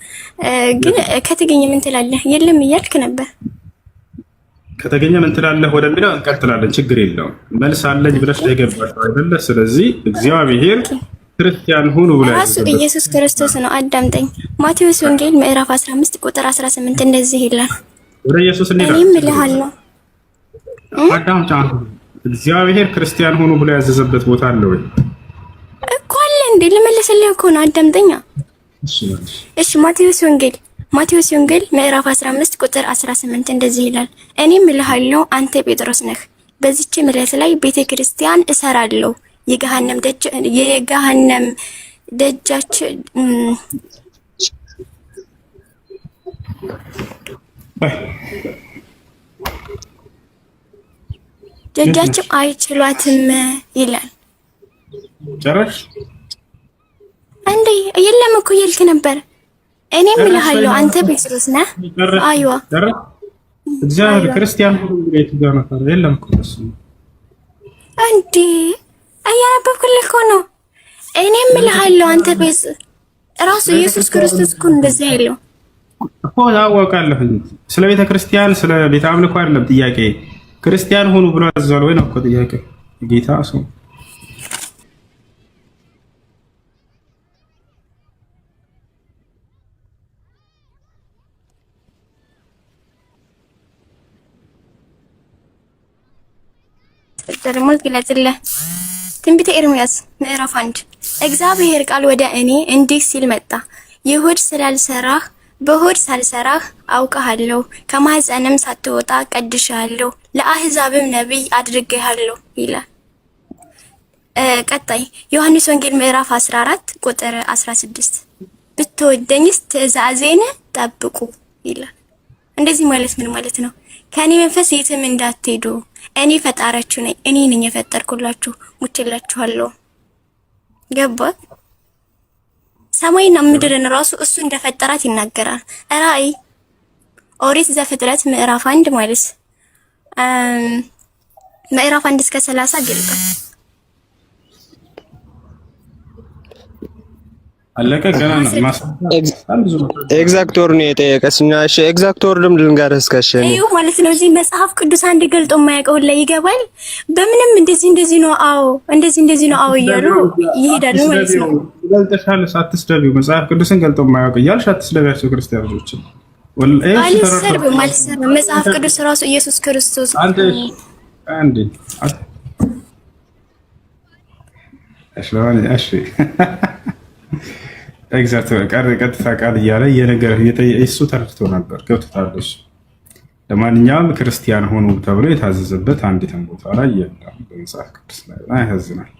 ግን ከተገኘ ምን ትላለህ? የለም እያልክ ነበር። ከተገኘ ምን ትላለህ ወደሚለው እንቀጥላለን። ችግር የለውም። መልስ አለኝ ብለሽ ተገባሽ አይደለ? ስለዚህ እግዚአብሔር ክርስቲያን ሁኑ ብሎ ራሱ ኢየሱስ ክርስቶስ ነው። አዳምጠኝ። ማቴዎስ ወንጌል ምዕራፍ 15 ቁጥር 18 እንደዚህ ይላል። ወደ ኢየሱስ እንሄዳለን። እኔም እልሃለሁ አዳምጫ እግዚአብሔር ክርስቲያን ሁኑ ብሎ ያዘዘበት ቦታ አለ ወይ እኮ አለ እንዴ? ልመልስልህ እኮ ነው። አዳምጠኛ። እሺ ማቴዎስ ወንጌል ምዕራፍ 15 ቁጥር 18 እንደዚህ ይላል። እኔም እልሃለሁ አንተ ጴጥሮስ ነህ፣ በዚህች መሬት ላይ ቤተክርስቲያን እሰራለሁ፣ የገሃነም ደጃች ደጃቸው አይችሏትም ይላል። ጨረሽ እንዴ? የለም እኮ እያልክ ነበር። እኔም እልሃለሁ አንተ ጴጥሮስ ነህ። አይዋ እግዚአብሔር ክርስቲያን ሁሉ ቤት ጋር ነው። የለም እኮ እሱ እንዴ? አያነበብኩልህ እኮ ነው። እኔም እልሃለሁ አንተ ቤት ራሱ ኢየሱስ ክርስቶስ እኮ እንደዚህ ያለው እኮ ታወቃለህ። ስለ ቤተ ክርስቲያን ስለ ቤተ አምልኮ አይደለም ጥያቄ። ክርስቲያን ሆኑ ብሎ አዟል ወይ ነው እኮ ጥያቄ። ጌታ ሰው ደግሞ ግለጽልህ። ትንቢተ ኤርምያስ ምዕራፍ 1 እግዚአብሔር ቃል ወደ እኔ እንዲህ ሲል መጣ። ይሁድ ስላልሰራህ በሆድ ሳልሰራህ አውቀሃለሁ፣ ከማህፀንም ሳትወጣ ቀድሼሃለሁ፣ ለአህዛብም ነቢይ አድርጌሃለሁ ይላል። ቀጣይ ዮሐንስ ወንጌል ምዕራፍ 14 ቁጥር 16 ብትወደኝስ ትእዛዜን ጠብቁ ይላል። እንደዚህ ማለት ምን ማለት ነው? ከኔ መንፈስ የትም እንዳትሄዱ እኔ ፈጣሪያችሁ ነኝ፣ እኔ ነኝ የፈጠርኩላችሁ፣ ሙችላችኋለሁ። ገባ? ሰማይና ምድርን ራሱ እሱ እንደፈጠራት ይናገራል። ራእይ ኦሪት ዘፍጥረት ምዕራፍ 1 ማለት ምዕራፍ 1 እስከ 30 ገልጣ አለቀ። ገና ነው ኤግዛክት ወር ነው የጠየቀስኛ። እሺ ኤግዛክት ወር ልንገርህ እስከ ይኸው ማለት ነው። እዚህ መጽሐፍ ቅዱስ አንድ ገልጦ የማያውቀው ላይ ይገባል። በምንም እንደዚህ ነው፣ አዎ እንደዚህ ነው፣ አዎ እያሉ ይሄዳሉ ማለት ነው። ገልጠሻል፣ አትስደቢው። መጽሐፍ ቅዱስን ገልጦ የማያውቅ እያልሽ አትስደቢያቸው ክርስቲያን ልጆችን። አልሰርብም። መጽሐፍ ቅዱስ ራሱ ኢየሱስ ክርስቶስ እሺ ኤግዛክት ቀጥታ ቃል እያለ የነገር እሱ ተረድቶ ነበር፣ ገብቶታል እሱ። ለማንኛውም ክርስቲያን ሆኑ ተብሎ የታዘዘበት አንዲትም ቦታ ላይ የለም በመጽሐፍ ቅዱስ ላይ። ያሳዝናል።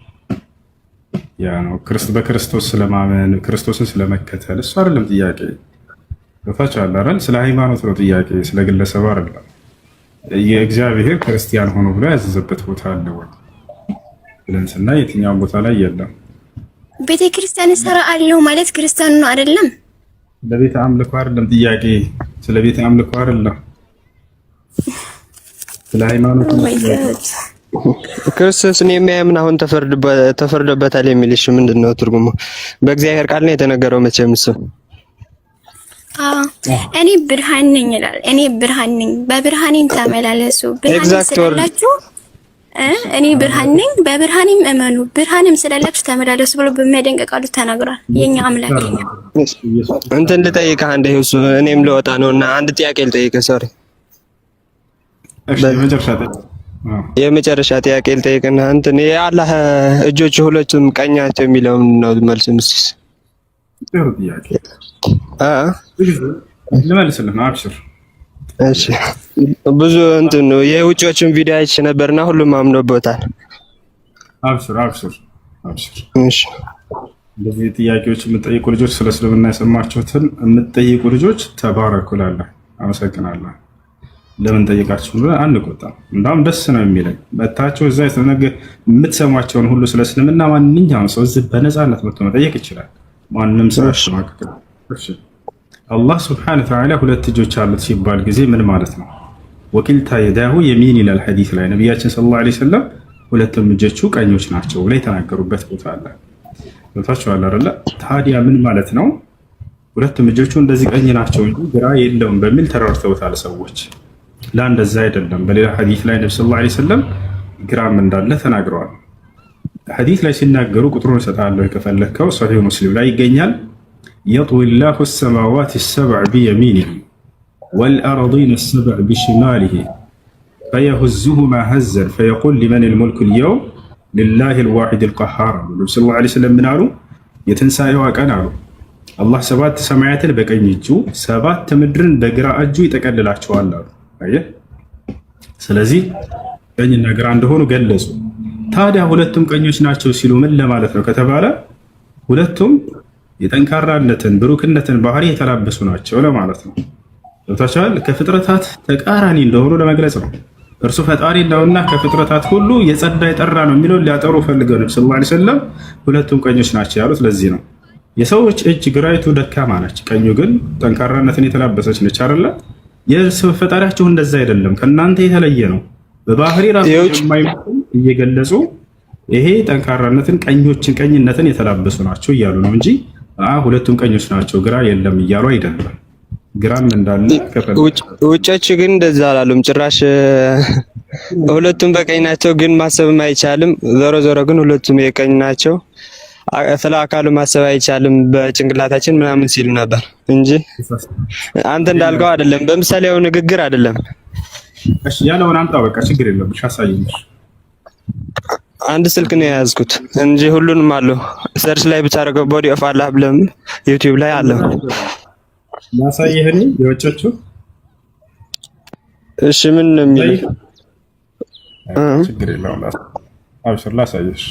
ያ ነው በክርስቶስ ስለማመን ክርስቶስን ስለመከተል እሱ አይደለም ጥያቄ። ገብታችኋል አይደል? ስለ ሃይማኖት ነው ጥያቄ፣ ስለ ግለሰብ አይደለም። የእግዚአብሔር ክርስቲያን ሆኑ ብሎ ያዘዘበት ቦታ አለ ወይ ብለን ስናይ የትኛውም ቦታ ላይ የለም። ቤተ ክርስቲያን ሰራ አለው ማለት ክርስቲያን ነው አይደለም? ለቤተ አምልኮ አይደለም ጥያቄ፣ ስለ ቤተ አምልኮ አይደለም፣ ስለ ሃይማኖት ነው። ክርስቶስን የሚያምን አሁን ተፈርዶበታል የሚልሽ ምንድነው ትርጉሙ? በእግዚአብሔር ቃል ነው የተነገረው መቼም እሱ። እኔ ብርሃን ነኝ ይላል። እኔ ብርሃን ነኝ፣ በብርሃኔም ተመላለሱ። ብርሃን ስላላችሁ እኔ ብርሃን ነኝ፣ በብርሃኔም እመኑ፣ ብርሃንም ስላላችሁ ተመላለሱ ብሎ በሚያደንቅ ቃሉ ተናግሯል። የኛ አምላክ እንትን ልጠይቅህ አንዴ እሱ እኔም ልወጣ ነውና አንድ ጥያቄ ልጠይቅህ። ሶሪ የመጨረሻ ጥያቄ ልጠይቅና እንትን የአላህ እጆች ሁለቱም ቀኛቸው የሚለው ነው መልስ ምስስ ልመልስልህ ነው። አብሽር። እሺ ብዙ እንትን ነው የውጪዎችን ቪዲዮ አይቼ ነበርና ሁሉም አምኖበታል። አብሽር። እሺ እንደዚህ ጥያቄዎች የምትጠይቁ ልጆች ስለ እስልምና የሰማችሁትን የምትጠይቁ ልጆች ተባረኩላለሁ፣ አመሰግናለሁ። ለምን ጠይቃችሁ ብለን አንቆጣም። እንዳውም ደስ ነው የሚለኝ መታችሁ እዛ የምትሰሟቸውን ሁሉ ስለ እስልምና ማንኛውም ሰው እዚህ በነፃነት መጥቶ መጠየቅ ይችላል። ማንም ሰው አሽማቀቅ። እሺ አላህ ሱብሓነሁ ወተዓላ ሁለት እጆች አሉት ሲባል ጊዜ ምን ማለት ነው? ወኪልታ የዳሁ የሚን ይላል ሐዲስ ላይ ነቢያችን ሰለላሁ ዐለይሂ ወሰለም ሁለቱም እጆቹ ቀኞች ናቸው ብለው የተናገሩበት ቦታ አለ። ወታችኋል አይደለ? ታዲያ ምን ማለት ነው? ሁለቱም እጆቹ እንደዚህ ቀኝ ናቸው እንጂ ግራ የለውም በሚል ተረድተውታል ሰዎች። እንደዛ አይደለም። በሌላ ሐዲስ ላይ ነብዩ ሰለላሁ ዐለይሂ ወሰለም ግራም እንዳለ ተናግረዋል። ሐዲስ ላይ ሲናገሩ ቁጥሩን እሰጥሃለሁ ከፈለከው፣ ሶሒህ ሙስሊም ላይ ይገኛል። يطوي الله السماوات السبع بيمينه والأرضين السبع بشماله فيهزهما هزا فيقول لمن الملك اليوم لله الواحد القهار. النبي صلى الله عليه وسلم من قالوا يتنسى وكان قالوا الله سبات سمايات بقኝ እጁ ሰባት ምድርን በግራ እጁ ይጠቀልላቸዋል አሉ። አየህ፣ ስለዚህ ቀኝና ግራ እንደሆኑ ገለጹ። ታዲያ ሁለቱም ቀኞች ናቸው ሲሉ ምን ለማለት ነው ከተባለ ሁለቱም የጠንካራነትን ብሩክነትን ባህሪ የተላበሱ ናቸው ለማለት ነው። ወታቻል ከፍጥረታት ተቃራኒ እንደሆኑ ለመግለጽ ነው። እርሱ ፈጣሪ ነውና ከፍጥረታት ሁሉ የጸዳ የጠራ ነው የሚለው ሊያጠሩ ፈልገው ነብዩ ሰለላሁ ዐለይሂ ወሰለም ሁለቱም ቀኞች ናቸው ያሉት ለዚህ ነው። የሰዎች እጅ ግራይቱ ደካማ ነች፣ ቀኙ ግን ጠንካራነትን የተላበሰች ነች አይደለ? የፈጣሪያችሁ እንደዛ አይደለም፣ ከናንተ የተለየ ነው። በባህሪ ራሱ የማይመስል እየገለጹ ይሄ ጠንካራነትን ቀኝነትን የተላበሱ ናቸው እያሉ ነው እንጂ ሁለቱም ቀኞች ናቸው ግራ የለም እያሉ አይደለም። ግራም እንዳለ ውጮች ግን እንደዛ አላሉም ጭራሽ። ሁለቱም በቀኝ ናቸው ግን ማሰብም አይቻልም። ዞሮ ዞሮ ግን ሁለቱም የቀኝ ናቸው። ስለ አካሉ ማሰብ አይቻልም በጭንቅላታችን ምናምን ሲሉ ነበር እንጂ አንተ እንዳልከው አይደለም። በምሳሌያዊ ንግግር አይደለም። እሺ ያለውን አምጣ በቃ ችግር የለም። እሺ አሳየኝ። አንድ ስልክ ነው የያዝኩት እንጂ ሁሉንም አለው። ሰርች ላይ ብታደርገው ቦዲ ኦፍ አላህ ብለም ዩቲዩብ ላይ አለ። ማሳየህኒ የወጮቹ እሺ ምን ነው የሚለው? ችግር የለውም። አብሽር ላሳየሽ።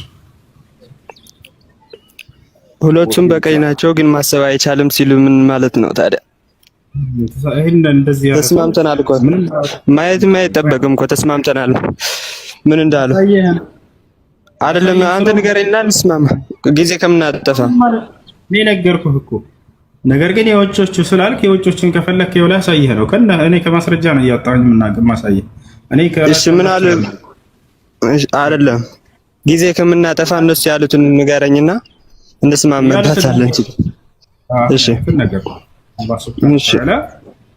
ሁለቱም በቀኝ ናቸው ግን ማሰብ አይቻልም ሲሉ ምን ማለት ነው ታዲያ? ተስማምተናል እኮ ማየትም አይጠበቅም እኮ ተስማምተናል። ምን እንዳሉ አይደለም አንተ ንገረኝና እንስማማ ጊዜ ከምናጠፋ። እኔ ነገርኩህ እኮ ነገር ግን የውጮቹ ስላልክ የውጮቹን ከፈለክ ይኸውልህ አሳይህ ነው። እኔ ከማስረጃ ነው እያጣሁኝ ማሳየህ። እሺ ምን አለ አይደለም ጊዜ ከምናጠፋ እነሱ ያሉትን ንገረኝና እንስማማበታለን። እሺ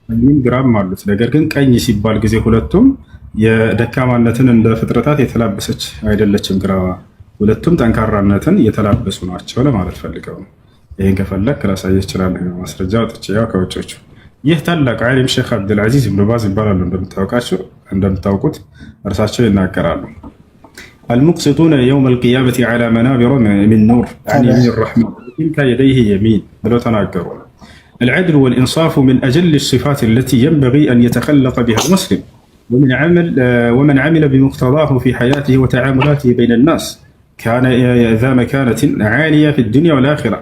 ቀኝም ግራም አሉት። ነገር ግን ቀኝ ሲባል ጊዜ ሁለቱም የደካማነትን እንደ ፍጥረታት የተላበሰች አይደለችም ግራ። ሁለቱም ጠንካራነትን የተላበሱ ናቸው ለማለት ፈልገው ነው። ይሄን ከፈለክ ላሳየህ እችላለሁ። ማስረጃ ወጥቼ ያው ከውጮቹ ይህ ታላቅ ዓሊም ሼክ አብዱልዓዚዝ ኢብኑ ባዝ ይባላሉ። እንደምታውቁት እርሳቸው ይናገራሉ። المقسطون يوم القيامة على منابر من نور عن يمين الرحمن تلك يديه يمين بلو تناقروا. العدل والإنصاف من أجل الصفات التي ينبغي أن يتخلق بها المسلم ومن عمل بمقتضاه في حياته وتعاملاته بين الناس كان ذا مكانة عالية في الدنيا والآخرة.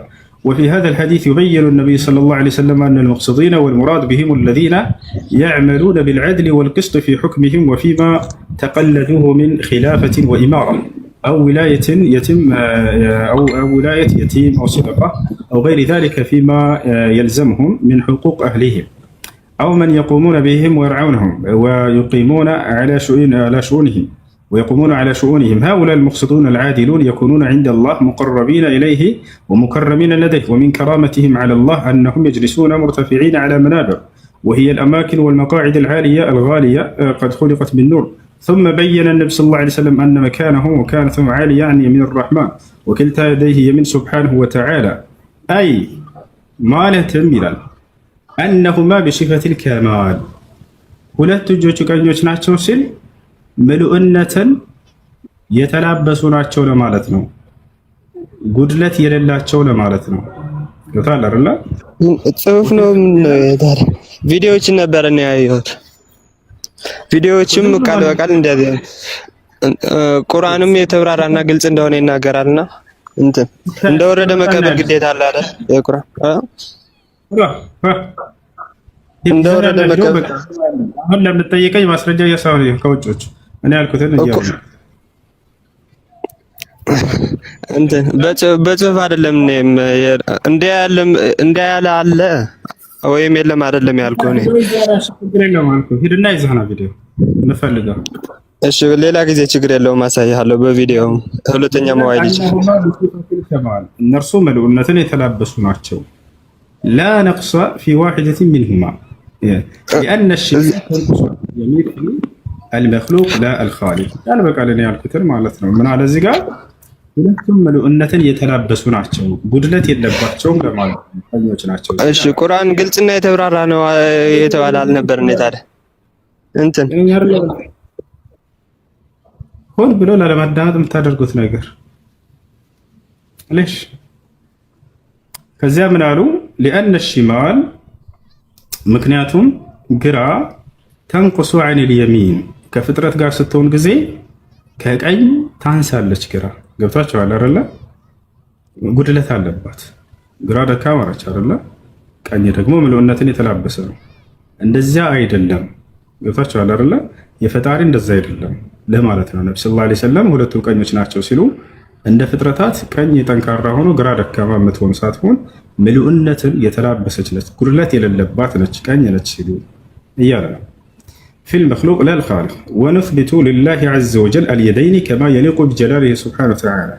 وفي هذا الحديث يبين النبي صلى الله عليه وسلم أن المقصدين والمراد بهم الذين يعملون بالعدل والقسط في حكمهم وفيما تقلدوه من خلافة وإمارة أو ولاية يتيم أو صدقة أو غير ذلك فيما يلزمهم من حقوق أهلهم أو من يقومون بهم ويرعونهم ويقيمون على شؤونهم. هؤلاء المقصدون العادلون يكونون عند الله مقربين إليه ومكرمين لديه. ومن كرامتهم على الله أنهم يجلسون مرتفعين على منابر وهي الأماكن والمقاعد العالية الغالية قد خلقت من نور. ثم بين النبي صلى الله عليه وسلم أن مكانه وكانته عالية يعني يمين الرحمن وكلتا يديه يمين سبحانه وتعالى أي ما لا تميلا أنهما بصفة الكمال. ሁለት እጆቹ ቀኞች ናቸው ሲል ምሉእነትን የተላበሱ ናቸው ለማለት ነው። ጉድለት የሌላቸው ለማለት ነው። ይታል አይደል? ጽሁፍ ነው ታዲያ። ቪዲዮዎችን ነበር እና ያየሁት ቪዲዮዎችም ቃል በቃል እንደዚህ ቁርአንም የተብራራና ግልጽ እንደሆነ ይናገራልና እንትን እንደወረደ መቀበል ግዴታ አለ አይደል? የቁርአን እንደወረደ መቀበል አሁን ለምትጠይቀኝ ማስረጃ እያሳወረ ከውጮች እኔ ያልኩትን እያወራ እንትን በጽሁፍ አይደለም እንዳያለ አለ ወይም የለም አይደለም ያልኩህ እኔ ሂድና ይዘህና ቪዲዮ እንፈልገው። እሺ ሌላ ጊዜ ችግር የለውም አሳይሃለሁ በቪዲዮ ሁለተኛ መዋይል ይችላል። እነርሱ ምሉእነትን የተላበሱ ናቸው لا نقص في واحدة منهما لأن الشيء تنقص يميل المخلوق لا الخالق قال بقى لنا ያልኩትን ማለት ነው። ምን አለ እዚህ ጋር ሁለቱም ምሉእነትን የተላበሱ ናቸው ጉድለት የለባቸውም ለማለት ነው ናቸው። እሺ ቁርአን ግልጽና የተብራራ ነው የተባለ አልነበር እንዴ ታዲያ? እንትን ሆን ብሎ ለማዳመጥ የምታደርጉት ነገር ለሽ ከዚያ ምን አሉ لأن الشمال ምክንያቱም ግራ ተንቁሱ عن اليمين ከፍጥረት ጋር ስትሆን ጊዜ ከቀኝ ታንሳለች። ግራ ገብታችኋል አይደለ? ጉድለት አለባት። ግራ ደካማ ነች አይደለ? ቀኝ ደግሞ ምሉእነትን የተላበሰ ነው። እንደዚያ አይደለም። ገብታችኋል አይደለ? የፈጣሪ እንደዛ አይደለም ለማለት ነው። ነብዩ ሰለላሁ ዐለይሂ ወሰለም ሁለቱም ቀኞች ናቸው ሲሉ እንደ ፍጥረታት ቀኝ ጠንካራ ሆኖ ግራ ደካማ የምትሆን ሳትሆን ምሉእነትን የተላበሰች ነች፣ ጉድለት የሌለባት ነች፣ ቀኝ ነች ሲሉ እያለ ነው። في المخلوق لا الخالق ونثبت لله عز وجل اليدين كما يليق بجلاله سبحانه وتعالى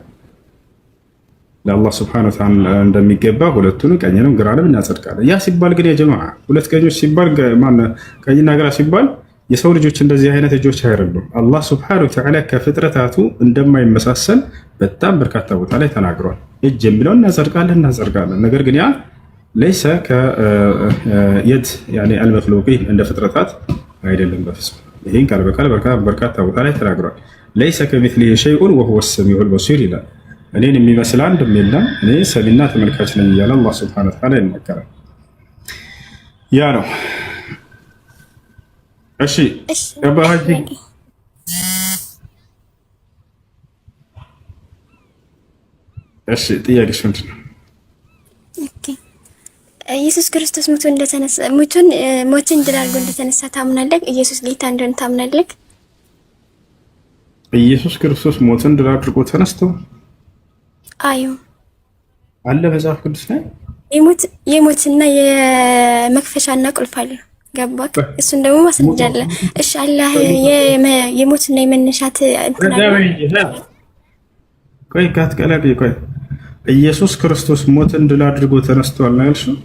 ለአላህ ስብሐነሁ ወተዓላ እንደሚገባ ሁለቱን ቀኝንም ግራንም እናጸድቃለን። ያ ሲባል ግን የጀማዓ ሁለት ቀኞች ሲባል ቀኝና ግራ ሲባል የሰው ልጆች እንደዚህ አይነት እጆች አይደሉም። አላህ ስብሐነሁ ወተዓላ ከፍጥረታቱ እንደማይመሳሰል በጣም በርካታ ቦታ ላይ ተናግሯል። እጅ የሚለውን እናጸድቃለን። ነገር ግን ያ ለይሰ ከየድ አልመክሉቂን እንደ ፍጥረታት አይደለም በፍጹም። ይህን ቃል በቃል በርካታ ቦታ ላይ ተናግሯል። ለይሰ ከሚስሊሂ ሸይኡን ወሁወ ሰሚዑል በሲር ይላል። እኔን የሚመስል አንድም የለም እኔ ሰሚና ተመልካች ነኝ እያለ አላህ ሱብሓነሁ ወተዓላ ይናገራል። ያ ነው። እሺ አባሃጂ እሺ ጥያቄሽ ምንድን ነው? ኦኬ ኢየሱስ ክርስቶስ ሞትን ድል አድርጎ እንደተነሳ ታምናለህ? ኢየሱስ ጌታ እንደሆነ ታምናለህ? ኢየሱስ ክርስቶስ ሞትን ድል አድርጎ ተነስቶ አዩ አለ መጽሐፍ ቅዱስ ላይ የሞትና የመክፈሻና ቁልፍ አለ። ገባክ? እሱን ደግሞ ማስረጃ አለ። እሺ አላህ የሞትና የመነሻት ቆይ ካትቀላቅይ ቆይ ኢየሱስ ክርስቶስ ሞትን ድል አድርጎ ተነስቷል ነው ያልሽው?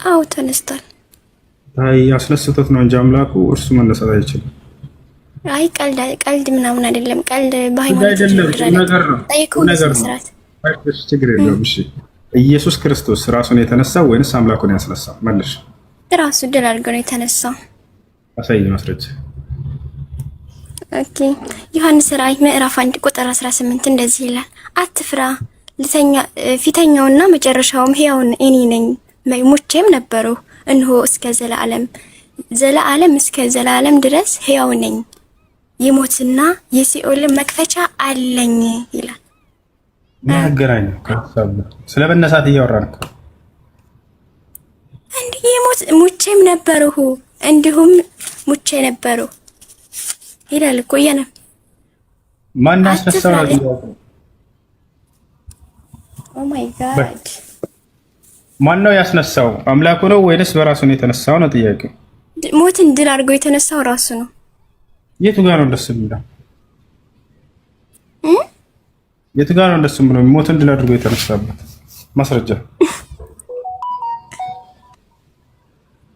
አዎ ተነስቷል። አይ ያስነስተት ነው እንጂ አምላኩ እርሱ መነሳት አይችልም። አይ ቀልድ ምናምን አይደለም። ቀልድ በሃይማኖት ነገር ነው። ችግር የለውም። እሺ ኢየሱስ ክርስቶስ ራሱን የተነሳው ወይንስ አምላኩን ያስነሳው? መልሽ። ራሱ ድል አድርጎ ነው የተነሳው። አሳይ ማስረጃ። ኦኬ ዮሐንስ ራእይ ምዕራፍ 1 ቁጥር 18 እንደዚህ ይላል፣ አትፍራ፣ ፊተኛውና መጨረሻውም ሕያው እኔ ነኝ፣ ሞቼም ነበርሁ፣ እነሆ እስከ ዘላለም እስከ ዘላለም ድረስ ሕያው ነኝ፣ የሞትና የሲኦል መክፈቻ አለኝ ይላል። ማገራኝ ስለ መነሳት እያወራን እኮ እንዴ! ሙቼም ነበርሁ እንዲሁም ሙቼ ነበርሁ ይላል እኮ ያነ ማን ያስነሳው ነው? ኦ ማይ ጋድ ማን ነው ያስነሳው? አምላኩ ነው ወይስ በራሱ ነው የተነሳው ነው ጥያቄው። ሞትን ድል አድርጎ የተነሳው ራሱ ነው። የቱ ጋር ነው ደስ የሚለው? የቱ ጋር ነው ደስ የሚለው? ሞትን ድል አድርጎ የተነሳበት ማስረጃ።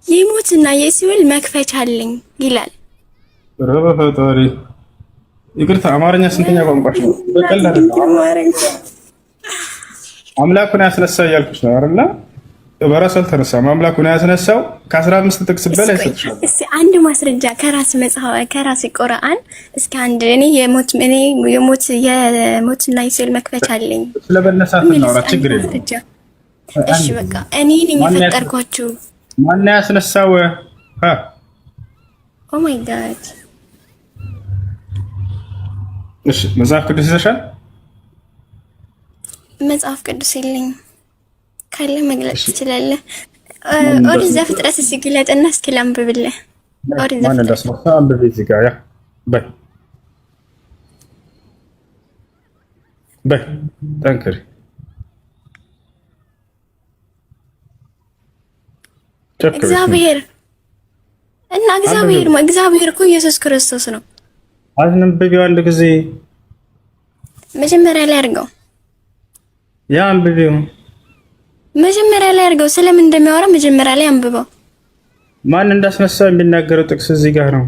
የሞትና የሲኦል መክፈቻ አለኝ ይላል። ረበ ፈጣሪ ይቅርታ፣ አማርኛ ስንተኛ ቋንቋሽ ነው? በቀላል አምላኩን ያስነሳ እያልኩሽ ነው አይደል? በራሱ አልተነሳም። አምላኩን ያስነሳው ከ15 ጥቅስ በላይ ሰጥቷል። እስኪ አንድ ማስረጃ ከራስ መጽሐፍ ከራስ ቁርአን እስኪ አንድ እኔ የሞትና የሲኦል መክፈቻ አለኝ ስለበነሳት ነው። ችግር የለም። እሺ በቃ እኔ ነኝ የፈጠርኳችሁ። ማን ያስነሳው? ኦ ማይ ጋድ። እሺ መጽሐፍ ቅዱስ ይዘሻል? መጽሐፍ ቅዱስ የለኝም። ካለ መግለጽ ትችላለህ። ኦሪት ዘፍጥረት እስኪ ግለጥና እስኪ ላንብብልህ። ኦሪት ማን እንዳስነሳ አንብቤ እዚህ ጋር ያ በይ ጠንክሪ። እግዚአብሔር እኮ ኢየሱስ ክርስቶስ ነው። አንብቤው አንድ ጊዜ መጀመሪያ ላይ አድርገው። ያ አንብቤው መጀመሪያ ላይ አድርገው። ስለምን እንደሚያወራ መጀመሪያ ላይ አንብበው። ማን እንዳስነሳው የሚናገረው ጥቅስ እዚህ ጋር ነው።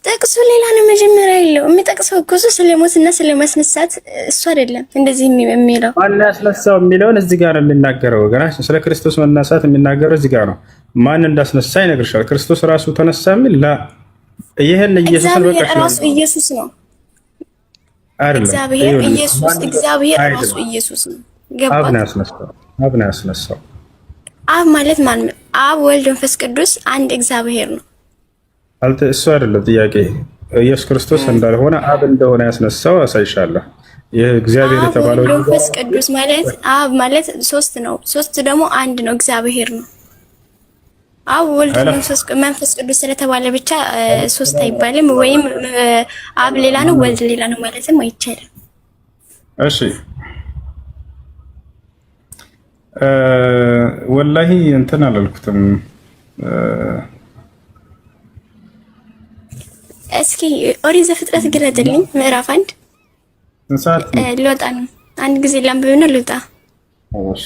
ጥቅሱ ሌላ ነው። መጀመሪያ ያለው የሚጠቅሰው እኮ ስለሞትና ስለማስነሳት እሱ አይደለም። እንደዚህ የሚለው ማን ያስነሳው የሚለውን እዚህ ጋር ነው የሚናገረው። ወገናችን ስለ ክርስቶስ መነሳት የሚናገረው እዚህ ጋር ነው። ማን እንዳስነሳ ይነግርሻል። ክርስቶስ ራሱ ተነሳ የሚል ይሄን ኢየሱስን በቃ ራሱ ኢየሱስ ነው። እግዚአብሔር ራሱ ኢየሱስ ነው። አብ ነው ያስነሳው። አብ ማለት ማን? አብ ወልድ መንፈስ ቅዱስ አንድ እግዚአብሔር ነው። እሱ አይደለም ጥያቄ። ኢየሱስ ክርስቶስ እንዳልሆነ አብ እንደሆነ ያስነሳው አሳይሻለሁ። ይህ እግዚአብሔር የተባለው መንፈስ ቅዱስ ማለት አብ ማለት ሶስት ነው። ሶስት ደግሞ አንድ ነው፣ እግዚአብሔር ነው። አብ ወልድ መንፈስ ቅዱስ ስለተባለ ብቻ ሶስት አይባልም። ወይም አብ ሌላ ነው ወልድ ሌላ ነው ማለትም አይቻልም። እሺ ወላሂ እንትን አላልኩትም። እስኪ ኦሪት ዘፍጥረት ግለጥልኝ ምዕራፍ 1 ልወጣ ነው። አንድ ጊዜ ላንብብና ልወጣ። እሺ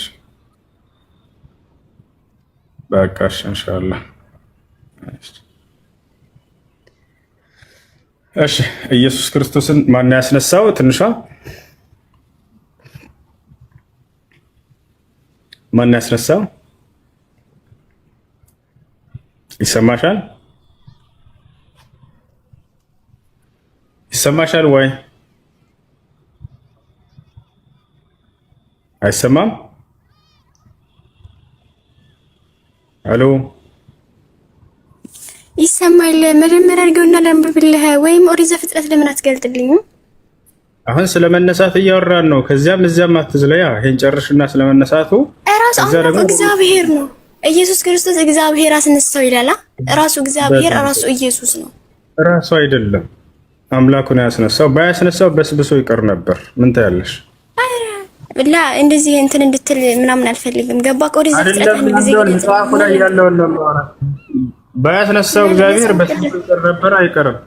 በቃ ኢንሻአላህ። እሺ ኢየሱስ ክርስቶስን ማን ያስነሳው? ትንሿ ማን ያስነሳው? ይሰማሻል? ይሰማሻል ወይ? አይሰማም? አሎ ይሰማል። መጀመሪያ አድርገውና ላንብብልህ ወይም ኦሪት ዘፍጥረት ለምን አትገልጥልኝም? አሁን ስለመነሳት እያወራን ነው። ከዚያም እዚያም አትዝለያ። ይሄን ጨርሽና ስለመነሳቱ ራሱ እግዚአብሔር ነው። ኢየሱስ ክርስቶስ እግዚአብሔር አስነሳው ይላል። ራሱ እግዚአብሔር ራሱ ኢየሱስ ነው። ራሱ አይደለም አምላኩን ያስነሳው። ባያስነሳው በስብሶ ይቀር ነበር። ምን ታያለሽ? ላ እንደዚህ እንትን እንድትል ምናምን አልፈልግም። ገባ? ኦሪት ዘፍጥረት አንድ ጊዜ መጽሐፉ ላይ ያለውን ነው። ባያስነሳው እግዚአብሔር በስብሶ ይቀር ነበር። አይቀርም።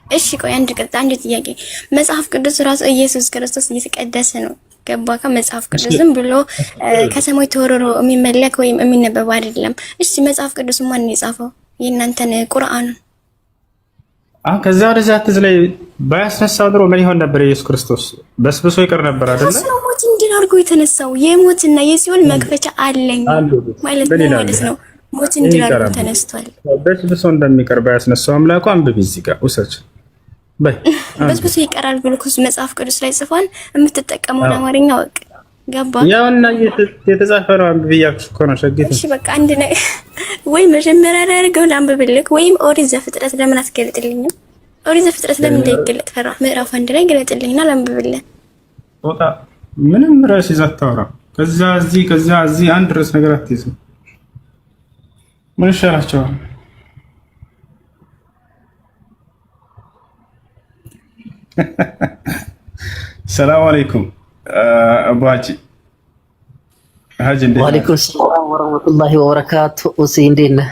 እሺ ቆይ አንድ ጥያቄ። መጽሐፍ ቅዱስ ራሱ ኢየሱስ ክርስቶስ እየተቀደሰ ነው። ገባ? ከመጽሐፍ ቅዱስም ብሎ ከሰማይ ተወርሮ የሚመለክ ወይም የሚነበብ አይደለም። እሺ መጽሐፍ ቅዱስ ማን የጻፈው? የእናንተን ቁርአን። ከዛ ወደዚያ ትዝለይ። ባያስነሳው ድሮ ምን ይሆን ነበር? ኢየሱስ ክርስቶስ በስብሶ ይቀር ነበር አይደል? ሞት እንዲህ አድርጎ የተነሳው የሞትና የሲኦል መክፈቻ አለኝ ማለት ነው። ሞት እንዲህ አድርጎ ተነስቷል። በስብሶ እንደሚቀር ባያስነሳው አምላኩ አንብቢ እዚህ ጋር ውሰች በይ። በስብሶ ይቀራል ብሎ መጽሐፍ ቅዱስ ላይ ጽፏል። የምትጠቀመውን አማርኛ ወቅ ገባ? ያውና የተጻፈ ነው። አንብቢ እያልኩሽ እኮ ነው ሸጊት። እሺ በቃ አንድ ነው ወይ መጀመሪያ ላይ አድርገው ላንብብልክ ወይም ኦሪት ዘፍጥረት ለምን አትገልጥልኝም? ኦሪት ዘፍጥረት ለምን እንዳይገለጥ ፈራ? ምዕራፍ 1 ላይ ገለጥልኝና ላንብብልህ። ወጣ ምንም ራስ ይዛታውራ ከዛ እዚህ አንድ ርዕስ ነገር አትይዝም። ምን ይሻላቸዋል? ሰላም አለይኩም አባጂ ሀጅ እንዴት? ወአለይኩም ሰላም ወራህመቱላሂ ወበረካቱ። ኡሲ እንዴት ነህ?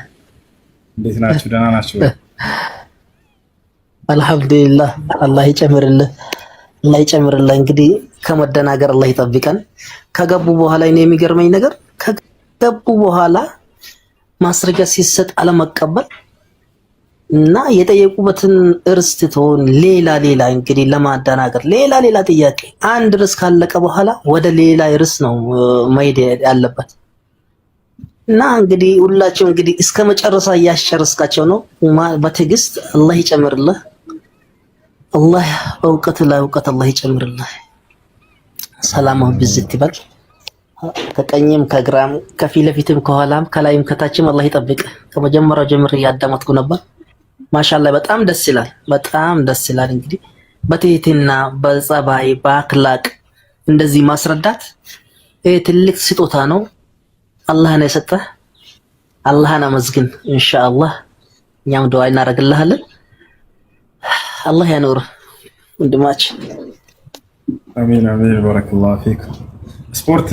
እንዴት ናችሁ? ደህና ናችሁ? አልሐምዱሊላህ። አላህ ይጨምርልህ፣ አላህ ይጨምርልህ። እንግዲህ ከመደናገር አላህ ይጠብቀን። ከገቡ በኋላ እኔ የሚገርመኝ ነገር ከገቡ በኋላ ማስረጃ ሲሰጥ አለመቀበል እና የጠየቁበትን እርስ ትቶን ሌላ እንግዲህ ለማደናገር ሌላ ጥያቄ። አንድ ርዕስ ካለቀ በኋላ ወደ ሌላ ርዕስ ነው መሄድ ያለበት እና እንግዲህ ሁላቸው እንግዲህ እስከ መጨረሻ እያስጨረስካቸው ነው። በትዕግስት አላህ ይጨምርልህ። አላህ እውቀት ላይ እውቀት አላህ ይጨምርልህ። ሰላማው ብዝት ይበል። ከቀኝም ከግራም ከፊት ለፊትም ከኋላም ከላይም ከታችም አላህ ይጠብቅ። ከመጀመሪያው ጀምሬ እያዳመጥኩ ነበር። ማሻአላህ በጣም ደስ ይላል። በጣም ደስ ይላል። እንግዲህ በትህትና በጸባይ በአክላቅ እንደዚህ ማስረዳት ይሄ ትልቅ ስጦታ ነው። አላህ ነው የሰጠህ። አላህን አመስግን። ኢንሻአላህ እኛም ዱዓ እናደርግልሃለን። አላህ ያኖር ወንድማችን። አሚን አሚን። ባረከላሁ ፊክ። ስፖርት